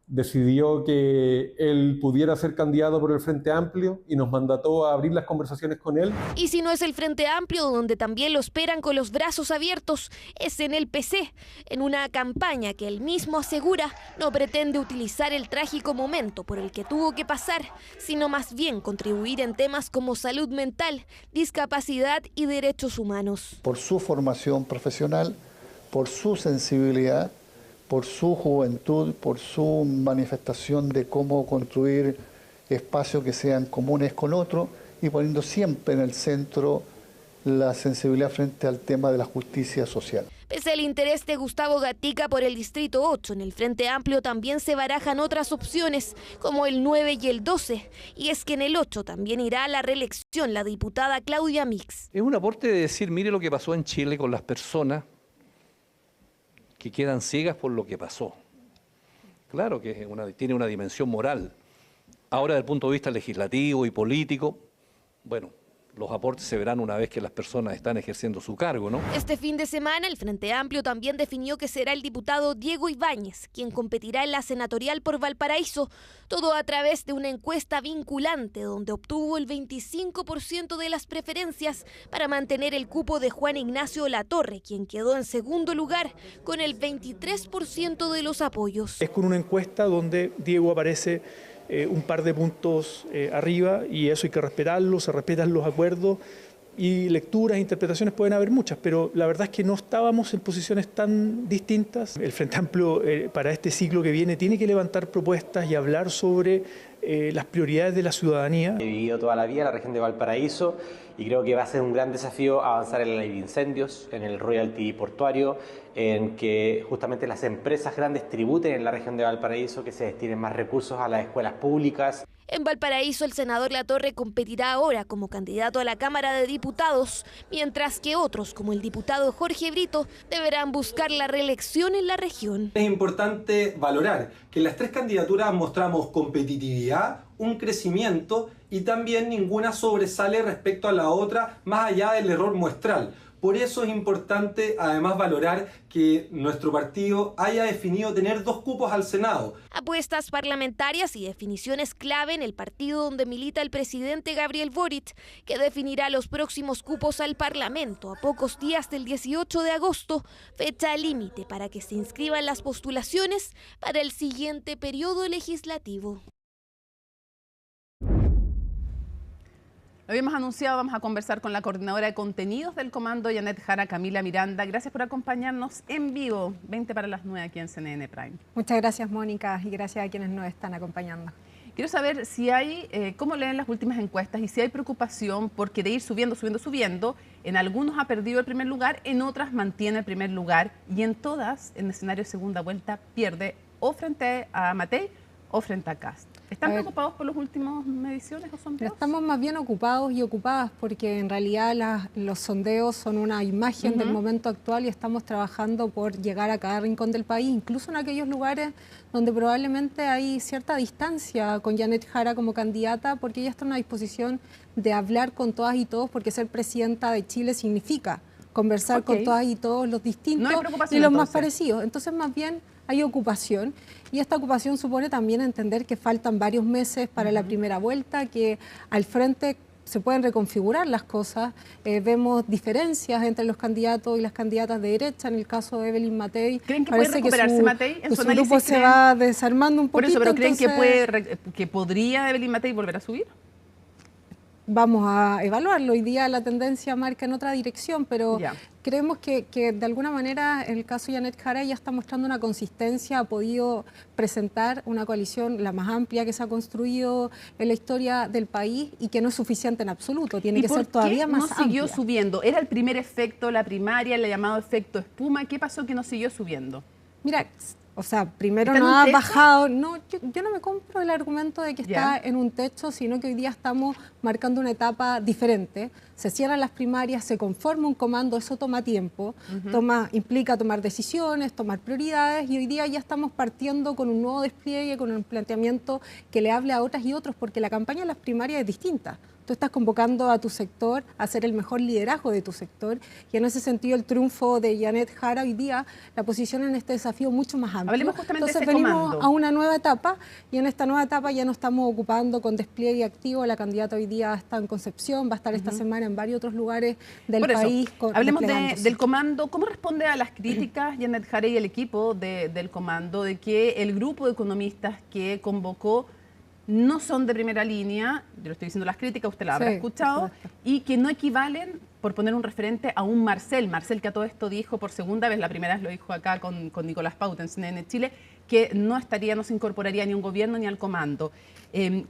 Speaker 8: decidió que él pudiera ser candidato por el Frente Amplio y nos mandató a abrir las conversaciones con él.
Speaker 20: Y si no es el Frente Amplio, donde también lo esperan con los brazos abiertos, es en el PC, en una campaña que él mismo asegura no pretende utilizar el trágico momento por el que tuvo que pasar, sino más bien contribuir en temas como salud mental, discapacidad y derechos humanos.
Speaker 11: Por su formación profesional, por su sensibilidad, por su juventud, por su manifestación de cómo construir espacios que sean comunes con otros y poniendo siempre en el centro la sensibilidad frente al tema de la justicia social.
Speaker 20: Pese al interés de Gustavo Gatica por el Distrito 8, en el Frente Amplio también se barajan otras opciones, como el 9 y el 12. Y es que en el 8 también irá a la reelección la diputada Claudia Mix.
Speaker 12: Es un aporte de decir, mire lo que pasó en Chile con las personas que quedan ciegas por lo que pasó. Claro que tiene una dimensión moral. Ahora, desde el punto de vista legislativo y político, bueno, los aportes se verán una vez que las personas están ejerciendo su cargo, ¿no?
Speaker 20: Este fin de semana, el Frente Amplio también definió que será el diputado Diego Ibáñez quien competirá en la senatorial por Valparaíso, todo a través de una encuesta vinculante donde obtuvo el 25% de las preferencias para mantener el cupo de Juan Ignacio Latorre, quien quedó en segundo lugar con el 23% de los apoyos.
Speaker 27: Es con una encuesta donde Diego aparece un par de puntos arriba y eso hay que respetarlo, se respetan los acuerdos y lecturas, interpretaciones pueden haber muchas, pero la verdad es que no estábamos en posiciones tan distintas. El Frente Amplio para este ciclo que viene tiene que levantar propuestas y hablar sobre las prioridades de la ciudadanía.
Speaker 28: He vivido toda la vida en la región de Valparaíso
Speaker 10: y creo que va a ser un gran desafío avanzar en la ley de incendios, en el royalty portuario, en que justamente las empresas grandes tributen en la región de Valparaíso, que se destinen más recursos a las escuelas públicas.
Speaker 13: En Valparaíso, el senador Latorre competirá ahora como candidato a la Cámara de Diputados, mientras que otros, como el diputado Jorge Brito, deberán buscar la reelección en la región.
Speaker 14: Es importante valorar que en las 3 candidaturas mostramos competitividad, un crecimiento y también ninguna sobresale respecto a la otra, más allá del error muestral. Por eso es importante además valorar que nuestro partido haya definido tener 2 cupos al Senado.
Speaker 13: Apuestas parlamentarias y definiciones clave en el partido donde milita el presidente Gabriel Boric, que definirá los próximos cupos al Parlamento a pocos días del 18 de agosto, fecha límite para que se inscriban las postulaciones para el siguiente periodo legislativo.
Speaker 1: Lo habíamos anunciado, vamos a conversar con la coordinadora de contenidos del Comando, Janet Jara, Camila Miranda. Gracias por acompañarnos en vivo, 20 para las 9 aquí en CNN Prime.
Speaker 15: Muchas gracias, Mónica, y gracias a quienes nos están acompañando.
Speaker 1: Quiero saber si hay, cómo leen las últimas encuestas y si hay preocupación porque de ir subiendo, en algunos ha perdido el primer lugar, en otras mantiene el primer lugar y en todas, en escenario de segunda vuelta, pierde o frente a Matei o frente a Kast. ¿Están preocupados por las últimas mediciones o sondeos?
Speaker 15: Estamos más bien ocupados y ocupadas porque en realidad los sondeos son una imagen del momento actual y estamos trabajando por llegar a cada rincón del país, incluso en aquellos lugares donde probablemente hay cierta distancia con Janet Jara como candidata, porque ella está en una disposición de hablar con todas y todos, porque ser presidenta de Chile significa conversar con todas y todos los distintos y los más parecidos. Entonces, más bien hay ocupación y esta ocupación supone también entender que faltan varios meses para la primera vuelta, que al frente se pueden reconfigurar las cosas. Vemos diferencias entre los candidatos y las candidatas de derecha. En el caso de Evelyn Matei,
Speaker 1: ¿creen que puede recuperarse Matei?
Speaker 15: En su grupo se va desarmando un poquito.
Speaker 1: Por eso, pero ¿creen que podría Evelyn Matei volver a subir?
Speaker 15: Vamos a evaluarlo. Hoy día la tendencia marca en otra dirección, pero creemos que de alguna manera en el caso de Janet Jara ya está mostrando una consistencia, ha podido presentar una coalición la más amplia que se ha construido en la historia del país y que no es suficiente en absoluto, tiene que ser todavía más amplia.
Speaker 1: ¿No siguió subiendo? ¿Era el primer efecto, la primaria, el llamado efecto espuma? ¿Qué pasó que no siguió subiendo?
Speaker 15: Mira, o sea, primero no ha bajado, no, yo no me compro el argumento de que está en un techo, sino que hoy día estamos marcando una etapa diferente. Se cierran las primarias, se conforma un comando, eso toma tiempo, implica tomar decisiones, tomar prioridades y hoy día ya estamos partiendo con un nuevo despliegue, con un planteamiento que le hable a otras y otros, porque la campaña de las primarias es distinta. Tú estás convocando a tu sector a ser el mejor liderazgo de tu sector y en ese sentido el triunfo de Janet Jara hoy día la posiciona en este desafío mucho más amplio.
Speaker 1: Hablemos justamente
Speaker 15: Entonces
Speaker 1: de ese
Speaker 15: venimos
Speaker 1: comando.
Speaker 15: a una nueva etapa y en esta nueva etapa ya nos estamos ocupando con despliegue activo. La candidata hoy día está en Concepción, va a estar esta semana en varios otros lugares del país.
Speaker 1: Hablemos del comando. ¿Cómo responde a las críticas Janet Jara y el equipo del comando de que el grupo de economistas que convocó no son de primera línea? Yo le estoy diciendo las críticas, usted la habrá escuchado, y que no equivalen, por poner un referente, a un Marcel que a todo esto dijo por segunda vez, la primera vez lo dijo acá con Nicolás Pauta en CNN Chile, que no se incorporaría ni a un gobierno ni al comando.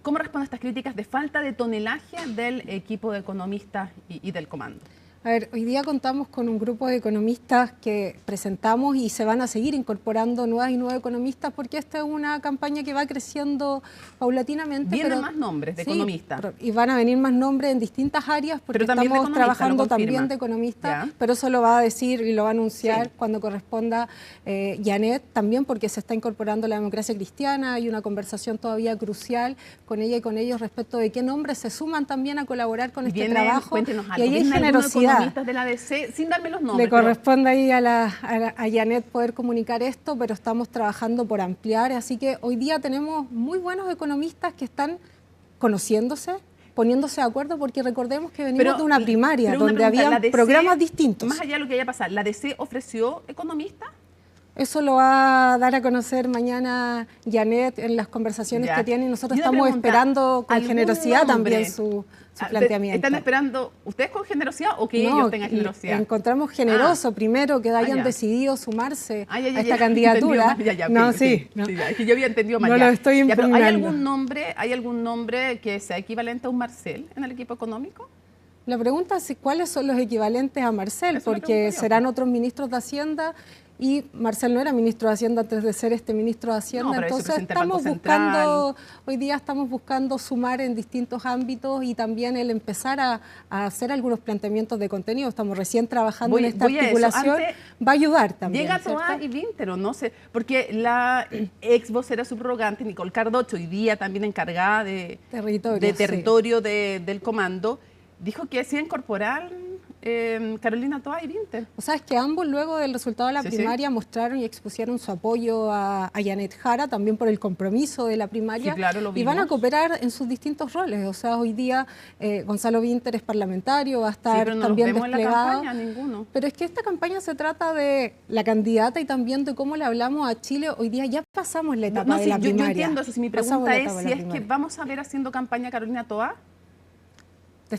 Speaker 1: ¿Cómo responde a estas críticas de falta de tonelaje del equipo de economistas y del comando?
Speaker 15: A ver, hoy día contamos con un grupo de economistas que presentamos y se van a seguir incorporando nuevas y nuevos economistas porque esta es una campaña que va creciendo paulatinamente.
Speaker 1: Vienen más nombres de economistas.
Speaker 15: Y van a venir más nombres en distintas áreas porque estamos trabajando también de economistas, pero eso lo va a decir y lo va a anunciar cuando corresponda Janet, también porque se está incorporando la democracia cristiana, hay una conversación todavía crucial con ella y con ellos respecto de qué nombres se suman también a colaborar con este trabajo.
Speaker 1: Cuéntenos algo.
Speaker 15: Y ahí hay generosidad.
Speaker 1: De la DC, sin darme los nombres.
Speaker 15: Le corresponde ahí a Janet poder comunicar esto, pero estamos trabajando por ampliar, así que hoy día tenemos muy buenos economistas que están conociéndose, poniéndose de acuerdo, porque recordemos que venimos de una primaria donde había programas distintos.
Speaker 1: Más allá de lo que haya pasado, ¿la DC ofreció economistas?
Speaker 15: Eso lo va a dar a conocer mañana Janet en las conversaciones que tiene y nosotros estamos esperando con generosidad también su planteamiento.
Speaker 1: ¿Están esperando ustedes con generosidad o que ellos tengan generosidad?
Speaker 15: Encontramos generoso primero que hayan decidido sumarse a esta candidatura.
Speaker 1: Es que yo había entendido mal.
Speaker 15: No lo estoy impugnando.
Speaker 1: ¿Hay algún nombre que sea equivalente a un Marcel en el equipo económico?
Speaker 15: La pregunta es cuáles son los equivalentes a Marcel, porque serán otros ministros de Hacienda y Marcel no era ministro de Hacienda antes de ser este ministro de Hacienda, entonces hoy día estamos buscando sumar en distintos ámbitos y también el empezar a hacer algunos planteamientos de contenido. Estamos recién trabajando en esta articulación, va a ayudar también.
Speaker 1: Llega Toá y Vintero, no sé, porque la ex vocera subrogante, Nicole Cardocho, hoy día también encargada de territorio del comando, dijo que se iba a incorporar Carolina Toá y Vinter.
Speaker 15: O sea, es que ambos luego del resultado de la primaria mostraron y expusieron su apoyo a Janet Jara, también por el compromiso de la primaria, y van a cooperar en sus distintos roles. O sea, hoy día Gonzalo Vinter es parlamentario, va a estar
Speaker 1: pero no
Speaker 15: también
Speaker 1: vemos
Speaker 15: desplegado.
Speaker 1: En la campaña, ninguno.
Speaker 15: Pero es que esta campaña se trata de la candidata y también de cómo le hablamos a Chile. Hoy día ya pasamos la etapa de la primaria.
Speaker 1: Yo entiendo eso. Si mi pregunta es si es que vamos a ver haciendo campaña Carolina Toá.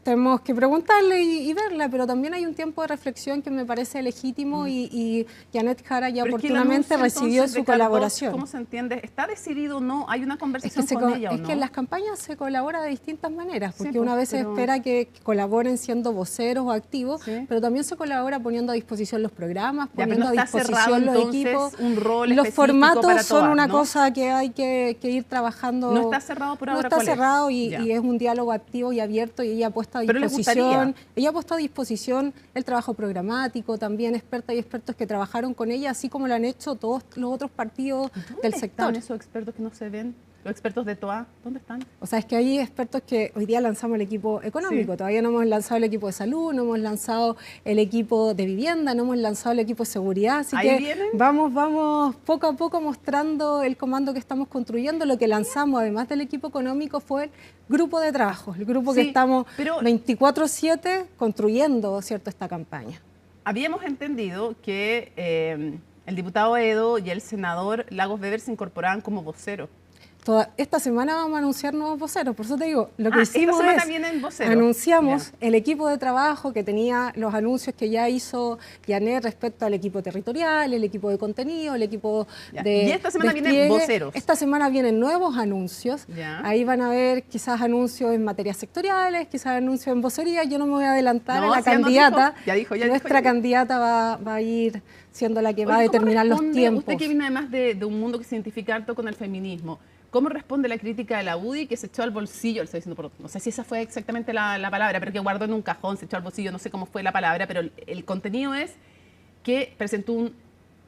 Speaker 15: Tenemos que preguntarle y verla, pero también hay un tiempo de reflexión que me parece legítimo y Janet Jara ya oportunamente recibió su colaboración.
Speaker 1: ¿Cómo se entiende? ¿Está decidido o no? ¿Hay una conversación con ella o no?
Speaker 15: Es que en las campañas se colabora de distintas maneras, porque una vez se espera que colaboren siendo voceros o activos, pero también se colabora poniendo a disposición los programas, poniendo a disposición los equipos. Los formatos son una cosa que hay que ir trabajando.
Speaker 1: No está cerrado por ahora.
Speaker 15: No está cerrado y es un diálogo activo y abierto y ella ella ha puesto a disposición el trabajo programático, también expertas y expertos que trabajaron con ella, así como lo han hecho todos los otros partidos del sector.
Speaker 1: ¿Dónde están esos expertos que no se ven? ¿Los expertos de Toá? ¿Dónde están?
Speaker 15: O sea, es que hay expertos que hoy día lanzamos el equipo económico, todavía no hemos lanzado el equipo de salud, no hemos lanzado el equipo de vivienda, no hemos lanzado el equipo de seguridad, así que vamos poco a poco mostrando el comando que estamos construyendo. Lo que lanzamos, además del equipo económico, fue el grupo de trabajo, el grupo que estamos 24/7 construyendo, ¿cierto?, esta campaña.
Speaker 1: Habíamos entendido que el diputado Edo y el senador Lagos Weber se incorporaban como voceros.
Speaker 15: Esta semana vamos a anunciar nuevos voceros, por eso te digo, lo que hicimos
Speaker 1: esta semana vienen voceros.
Speaker 15: Anunciamos el equipo de trabajo que tenía los anuncios que ya hizo Janet respecto al equipo territorial, el equipo de contenido, el equipo de
Speaker 1: y esta semana vienen voceros.
Speaker 15: Esta semana vienen nuevos anuncios, ahí van a ver quizás anuncios en materias sectoriales, quizás anuncios en vocería. Yo no me voy a adelantar a la candidata, nuestra candidata va a ir siendo la que va a determinar los tiempos.
Speaker 1: Usted que viene además de un mundo que se identifica harto con el feminismo, ¿cómo responde la crítica de la UDI que se echó al bolsillo? Lo estoy diciendo no sé si esa fue exactamente la palabra, pero que guardó en un cajón, se echó al bolsillo, no sé cómo fue la palabra, pero el contenido es que presentó un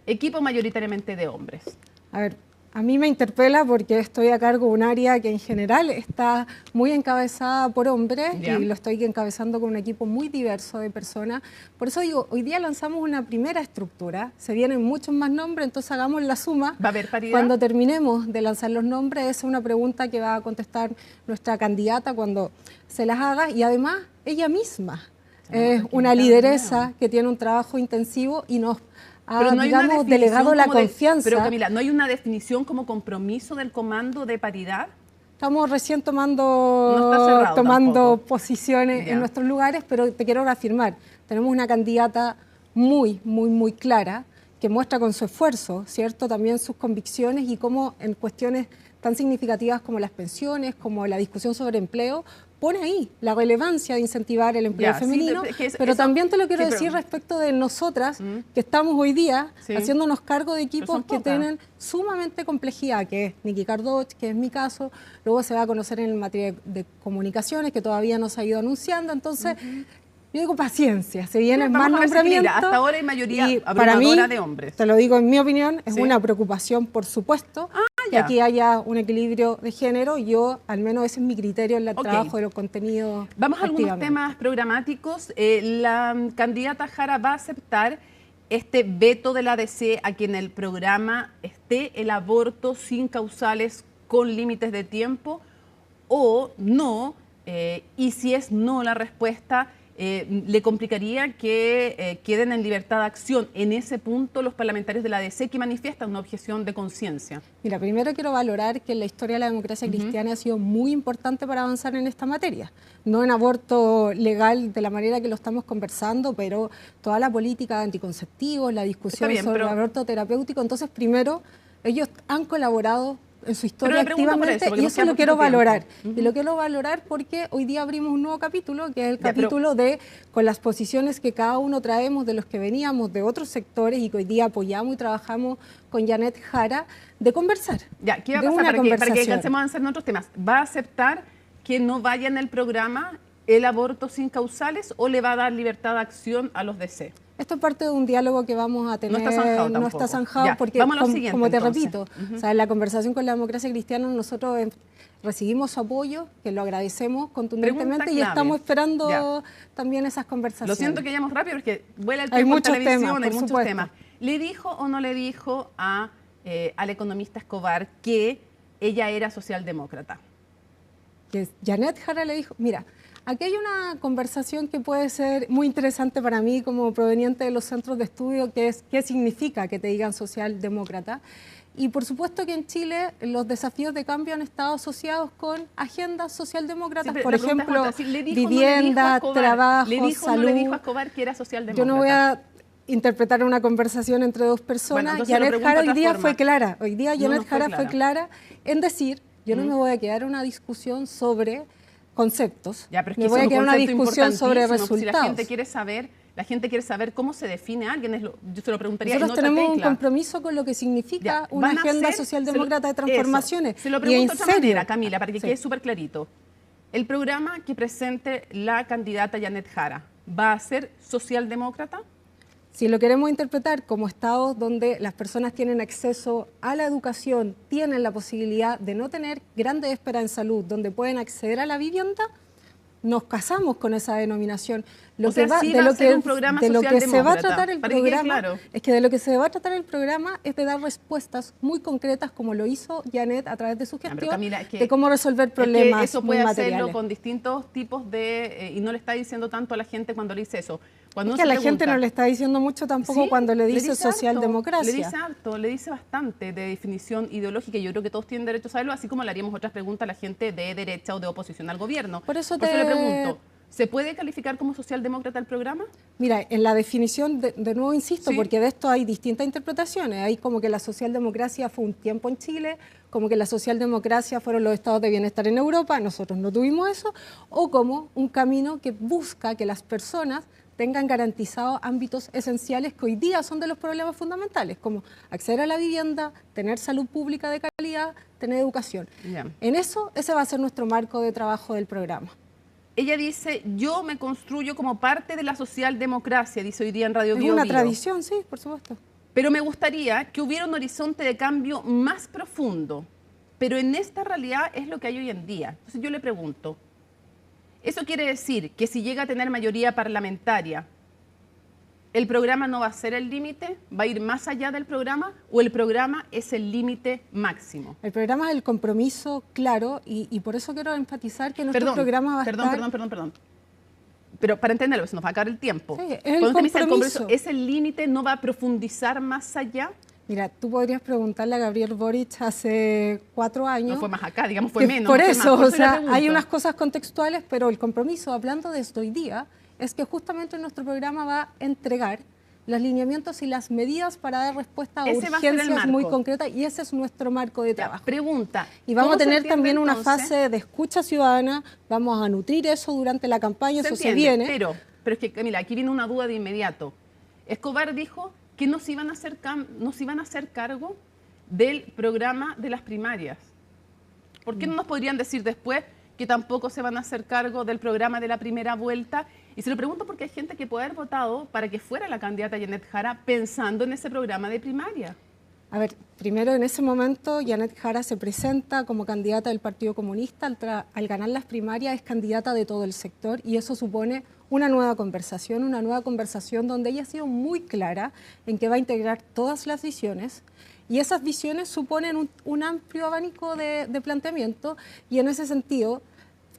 Speaker 1: equipo mayoritariamente de hombres.
Speaker 15: A ver, a mí me interpela porque estoy a cargo de un área que en general está muy encabezada por hombres y lo estoy encabezando con un equipo muy diverso de personas. Por eso digo, hoy día lanzamos una primera estructura, se vienen muchos más nombres, entonces hagamos la suma.
Speaker 1: ¿Va a haber paridad?
Speaker 15: Cuando terminemos de lanzar los nombres, esa es una pregunta que va a contestar nuestra candidata cuando se las haga y además ella misma es una lideresa que tiene un trabajo intensivo y nos digamos, delegado la confianza.
Speaker 1: Pero Camila, ¿no hay una definición como compromiso del comando de paridad?
Speaker 15: Estamos recién tomando posiciones en nuestros lugares, pero te quiero reafirmar, tenemos una candidata muy clara, que muestra con su esfuerzo, ¿cierto?, también sus convicciones y cómo en cuestiones tan significativas como las pensiones, como la discusión sobre empleo, pone ahí la relevancia de incentivar el empleo femenino, pero también te lo quiero decir respecto de nosotras, que estamos hoy día haciéndonos cargo de equipos que tienen sumamente complejidad, que es Nikki Cardoch, que es mi caso, luego se va a conocer en materia de comunicaciones, que todavía no se ha ido anunciando, entonces yo digo paciencia, se vienen más nombramientos.
Speaker 1: Hasta ahora hay mayoría abrumadora de hombres.
Speaker 15: Te lo digo en mi opinión, es una preocupación, por supuesto, que aquí haya un equilibrio de género. Yo, al menos ese es mi criterio en el trabajo de los contenidos.
Speaker 1: Vamos a algunos temas programáticos. La candidata Jara va a aceptar este veto de la ADC a que en el programa esté el aborto sin causales con límites de tiempo o no, y si es no la respuesta, le complicaría que queden en libertad de acción en ese punto los parlamentarios de la ADC que manifiestan una objeción de conciencia.
Speaker 15: Mira, primero quiero valorar que la historia de la democracia cristiana ha sido muy importante para avanzar en esta materia. No en aborto legal de la manera que lo estamos conversando, pero toda la política de anticonceptivos, la discusión sobre el aborto terapéutico. Entonces, primero, ellos han colaborado historia activamente, y eso lo quiero valorar. Y lo quiero valorar porque hoy día abrimos un nuevo capítulo, que es el capítulo de con las posiciones que cada uno traemos de los que veníamos de otros sectores y que hoy día apoyamos y trabajamos con Janet Jara, de conversar.
Speaker 1: Ya, ¿qué va a pasar para que alcancemos a avanzar en otros temas? ¿Va a aceptar que no vaya en el programa el aborto sin causales o le va a dar libertad de acción a los DC?
Speaker 15: Esto es parte de un diálogo que vamos a tener.
Speaker 1: No está zanjado tampoco.
Speaker 15: No está zanjado
Speaker 1: ya,
Speaker 15: porque,
Speaker 1: vamos a lo siguiente,
Speaker 15: como te
Speaker 1: entonces.
Speaker 15: repito, o sea, en la conversación con la Democracia Cristiana nosotros recibimos su apoyo, que lo agradecemos contundentemente y estamos esperando también esas conversaciones.
Speaker 1: Lo siento que vayamos rápido porque vuela el tiempo en televisión, hay muchos temas. ¿Le dijo o no le dijo al economista Escobar que ella era socialdemócrata?
Speaker 15: Que Janet Jara le dijo, mira, aquí hay una conversación que puede ser muy interesante para mí como proveniente de los centros de estudio, que es qué significa que te digan socialdemócrata. Y por supuesto que en Chile los desafíos de cambio han estado asociados con agendas socialdemócratas, por ejemplo, vivienda, trabajo, salud.
Speaker 1: ¿Le dijo a Escobar que era socialdemócrata?
Speaker 15: Yo no voy a interpretar una conversación entre dos personas. Janet Jara hoy día fue clara. Hoy día Janet Jara fue clara en decir, yo no me voy a quedar en una discusión sobre conceptos.
Speaker 1: Ya, pero es que
Speaker 15: me voy a quedar en una discusión sobre resultados.
Speaker 1: Si la gente quiere saber cómo se define a alguien, yo se lo preguntaría.
Speaker 15: Nosotros tenemos un compromiso con lo que significa una agenda socialdemócrata de transformaciones.
Speaker 1: Se lo pregunto de otra manera, Camila, para que quede súper clarito. El programa que presente la candidata Janet Jara, ¿va a ser socialdemócrata?
Speaker 15: Si lo queremos interpretar como estados donde las personas tienen acceso a la educación, tienen la posibilidad de no tener grandes esperas en salud, donde pueden acceder a la vivienda, nos casamos con esa denominación. De lo que se va a tratar el programa es que de lo que se va a tratar el programa es de dar respuestas muy concretas, como lo hizo Janet a través de su gestión, Camila, de cómo resolver problemas.
Speaker 1: Eso puede hacerlo con distintos tipos de y no le está diciendo tanto a la gente cuando le dice eso.
Speaker 15: Cuando es que a la gente no le está diciendo mucho tampoco cuando le dice socialdemocracia.
Speaker 1: Le dice harto, le dice bastante de definición ideológica. Yo creo que todos tienen derecho a saberlo, así como le haríamos otras preguntas a la gente de derecha o de oposición al gobierno.
Speaker 15: Por eso
Speaker 1: le pregunto, ¿se puede calificar como socialdemócrata el programa?
Speaker 15: Mira, en la definición, de nuevo insisto, porque de esto hay distintas interpretaciones. Hay como que la socialdemocracia fue un tiempo en Chile, como que la socialdemocracia fueron los estados de bienestar en Europa, nosotros no tuvimos eso, o como un camino que busca que las personas tengan garantizados ámbitos esenciales que hoy día son de los problemas fundamentales, como acceder a la vivienda, tener salud pública de calidad, tener educación. En eso, ese va a ser nuestro marco de trabajo del programa.
Speaker 1: Ella dice, yo me construyo como parte de la socialdemocracia, dice hoy día en Radio Bio.
Speaker 15: Es una tradición, sí, por supuesto.
Speaker 1: Pero me gustaría que hubiera un horizonte de cambio más profundo. Pero en esta realidad es lo que hay hoy en día. Entonces yo le pregunto, ¿eso quiere decir que si llega a tener mayoría parlamentaria, el programa no va a ser el límite? ¿Va a ir más allá del programa? ¿O el programa es el límite máximo?
Speaker 15: El programa es el compromiso claro y por eso quiero enfatizar que nuestro programa va a estar...
Speaker 1: Perdón. Pero para entenderlo, se nos va a acabar el tiempo.
Speaker 15: Sí, es el compromiso.
Speaker 1: ¿Es el límite? ¿No va a profundizar más allá?
Speaker 15: Mira, tú podrías preguntarle a Gabriel Boric hace 4 años.
Speaker 1: No fue más acá, digamos, fue menos.
Speaker 15: Por eso, o sea, hay unas cosas contextuales, pero el compromiso, hablando de esto hoy día, es que justamente nuestro programa va a entregar los lineamientos y las medidas para dar respuesta a urgencias muy concretas y ese es nuestro marco de trabajo.
Speaker 1: Pregunta.
Speaker 15: Y vamos a tener también una fase de escucha ciudadana, vamos a nutrir eso durante la campaña, eso se viene.
Speaker 1: Pero es que, Camila, aquí viene una duda de inmediato. Escobar dijo que no se iban a hacer cargo del programa de las primarias. ¿Por qué no nos podrían decir después que tampoco se van a hacer cargo del programa de la primera vuelta? Y se lo pregunto porque hay gente que puede haber votado para que fuera la candidata Janet Jara pensando en ese programa de primaria.
Speaker 15: A ver, primero en ese momento Janet Jara se presenta como candidata del Partido Comunista, al ganar las primarias es candidata de todo el sector y eso supone una nueva conversación donde ella ha sido muy clara en que va a integrar todas las visiones y esas visiones suponen un amplio abanico de planteamiento y en ese sentido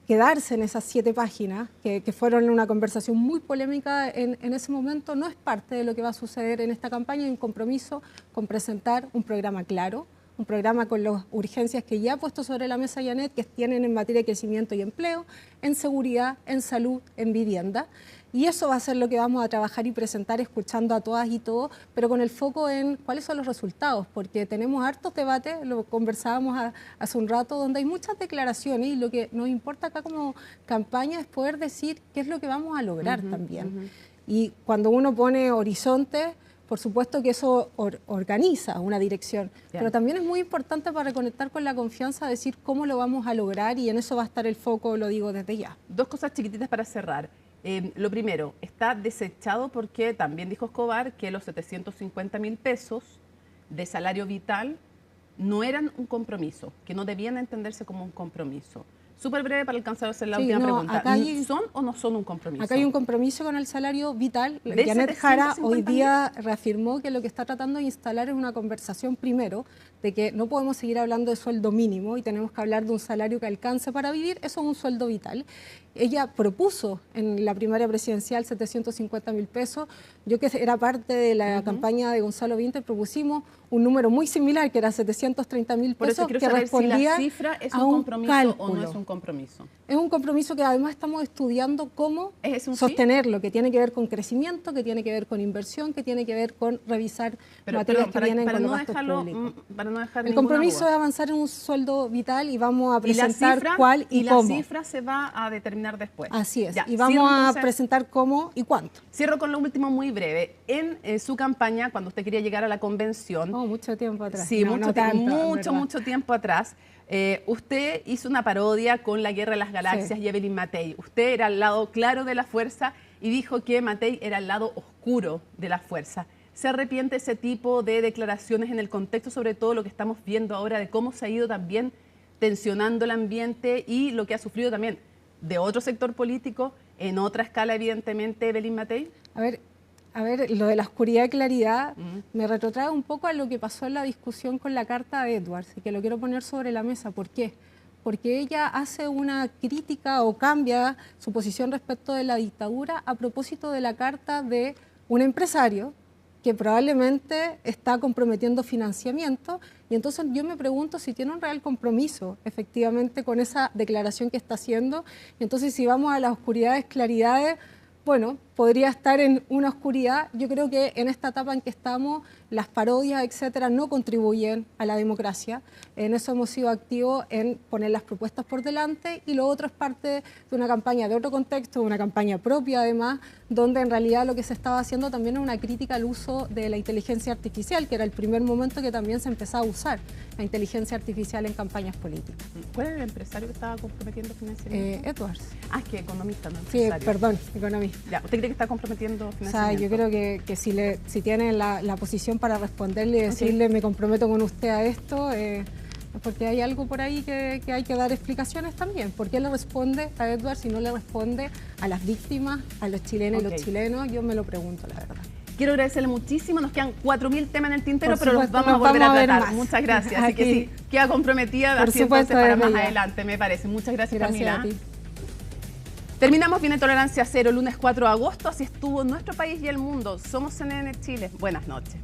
Speaker 15: quedarse en esas 7 páginas que fueron una conversación muy polémica en ese momento no es parte de lo que va a suceder en esta campaña. Hay un compromiso con presentar un programa claro, un programa con las urgencias que ya ha puesto sobre la mesa Janet, que tienen en materia de crecimiento y empleo, en seguridad, en salud, en vivienda. Y eso va a ser lo que vamos a trabajar y presentar, escuchando a todas y todos, pero con el foco en cuáles son los resultados, porque tenemos hartos debates, lo conversábamos hace un rato, donde hay muchas declaraciones y lo que nos importa acá como campaña es poder decir qué es lo que vamos a lograr también. Y cuando uno pone horizontes, por supuesto que eso organiza una dirección, pero también es muy importante para reconectar con la confianza, decir cómo lo vamos a lograr, y en eso va a estar el foco, lo digo desde ya.
Speaker 1: Dos cosas chiquititas para cerrar. Lo primero, está desechado porque también dijo Escobar que los 750.000 pesos de salario vital no eran un compromiso, que no debían entenderse como un compromiso. Súper breve para alcanzar a hacer la última pregunta. ¿Son o no son un compromiso?
Speaker 15: Acá hay un compromiso con el salario vital. Janet Jara hoy día reafirmó que lo que está tratando de instalar es una conversación primero de que no podemos seguir hablando de sueldo mínimo y tenemos que hablar de un salario que alcance para vivir. Eso es un sueldo vital. Ella propuso en la primaria presidencial 750.000 pesos. Yo, que era parte de la campaña de Gonzalo Vinter, propusimos un número muy similar, que era 730.000 pesos, que respondía
Speaker 1: si la cifra es
Speaker 15: a
Speaker 1: un
Speaker 15: un
Speaker 1: compromiso
Speaker 15: cálculo.
Speaker 1: o no es un compromiso.
Speaker 15: Es un compromiso que además estamos estudiando cómo sostenerlo, que tiene que ver con crecimiento, que tiene que ver con inversión, que tiene que ver con revisar materias que vienen con los gastos públicos.
Speaker 1: Para no dejar
Speaker 15: el compromiso es avanzar en un sueldo vital y vamos a presentar cuál y cómo.
Speaker 1: Y la cifra se va a determinar después.
Speaker 15: Así es,
Speaker 1: ya,
Speaker 15: y vamos a presentar cómo y cuánto.
Speaker 1: Cierro con lo último muy breve. En su campaña, cuando usted quería llegar a la convención...
Speaker 15: mucho tiempo atrás.
Speaker 1: Sí,
Speaker 15: no,
Speaker 1: mucho tiempo atrás. Usted hizo una parodia con La Guerra de las Galaxias y Evelyn Matei. Usted era el lado claro de la fuerza y dijo que Matei era el lado oscuro de la fuerza. ¿Se arrepiente ese tipo de declaraciones en el contexto, sobre todo lo que estamos viendo ahora, de cómo se ha ido también tensionando el ambiente y lo que ha sufrido también de otro sector político, en otra escala, evidentemente, Evelyn Matei?
Speaker 15: A ver, lo de la oscuridad y claridad me retrotrae un poco a lo que pasó en la discusión con la carta de Edwards, y que lo quiero poner sobre la mesa. ¿Por qué? Porque ella hace una crítica o cambia su posición respecto de la dictadura a propósito de la carta de un empresario que probablemente está comprometiendo financiamiento, y entonces yo me pregunto si tiene un real compromiso efectivamente con esa declaración que está haciendo. Y entonces, si vamos a las oscuridades, claridades, bueno, podría estar en una oscuridad. Yo creo que en esta etapa en que estamos, las parodias, etcétera, no contribuyen a la democracia. En eso hemos sido activos, en poner las propuestas por delante, y lo otro es parte de una campaña de otro contexto, de una campaña propia además, donde en realidad lo que se estaba haciendo también es una crítica al uso de la inteligencia artificial, que era el primer momento que también se empezaba a usar la inteligencia artificial en campañas políticas.
Speaker 1: ¿Cuál era el empresario que estaba comprometiendo financiamiento?
Speaker 15: Edwards.
Speaker 1: Ah, es que economista, no
Speaker 15: empresario. Sí, perdón, economista.
Speaker 1: Ya, ¿usted cree que está comprometiendo financiamiento?
Speaker 15: O sea, yo creo que si tiene la posición para responderle y decirle me comprometo con usted a esto, porque hay algo por ahí que hay que dar explicaciones también. ¿Por qué le responde a Edwards y no le responde a las víctimas, a los chilenos y los chilenos? Yo me lo pregunto, la verdad.
Speaker 1: Quiero agradecerle muchísimo. Nos quedan 4.000 temas en el tintero, pero los vamos a volver a tratar. Más. Muchas gracias. Así que sí, queda comprometida así entonces para más adelante, me parece. Muchas gracias, Camila. Terminamos Viene Tolerancia Cero, lunes 4 de agosto. Así estuvo nuestro país y el mundo. Somos CNN Chile. Buenas noches.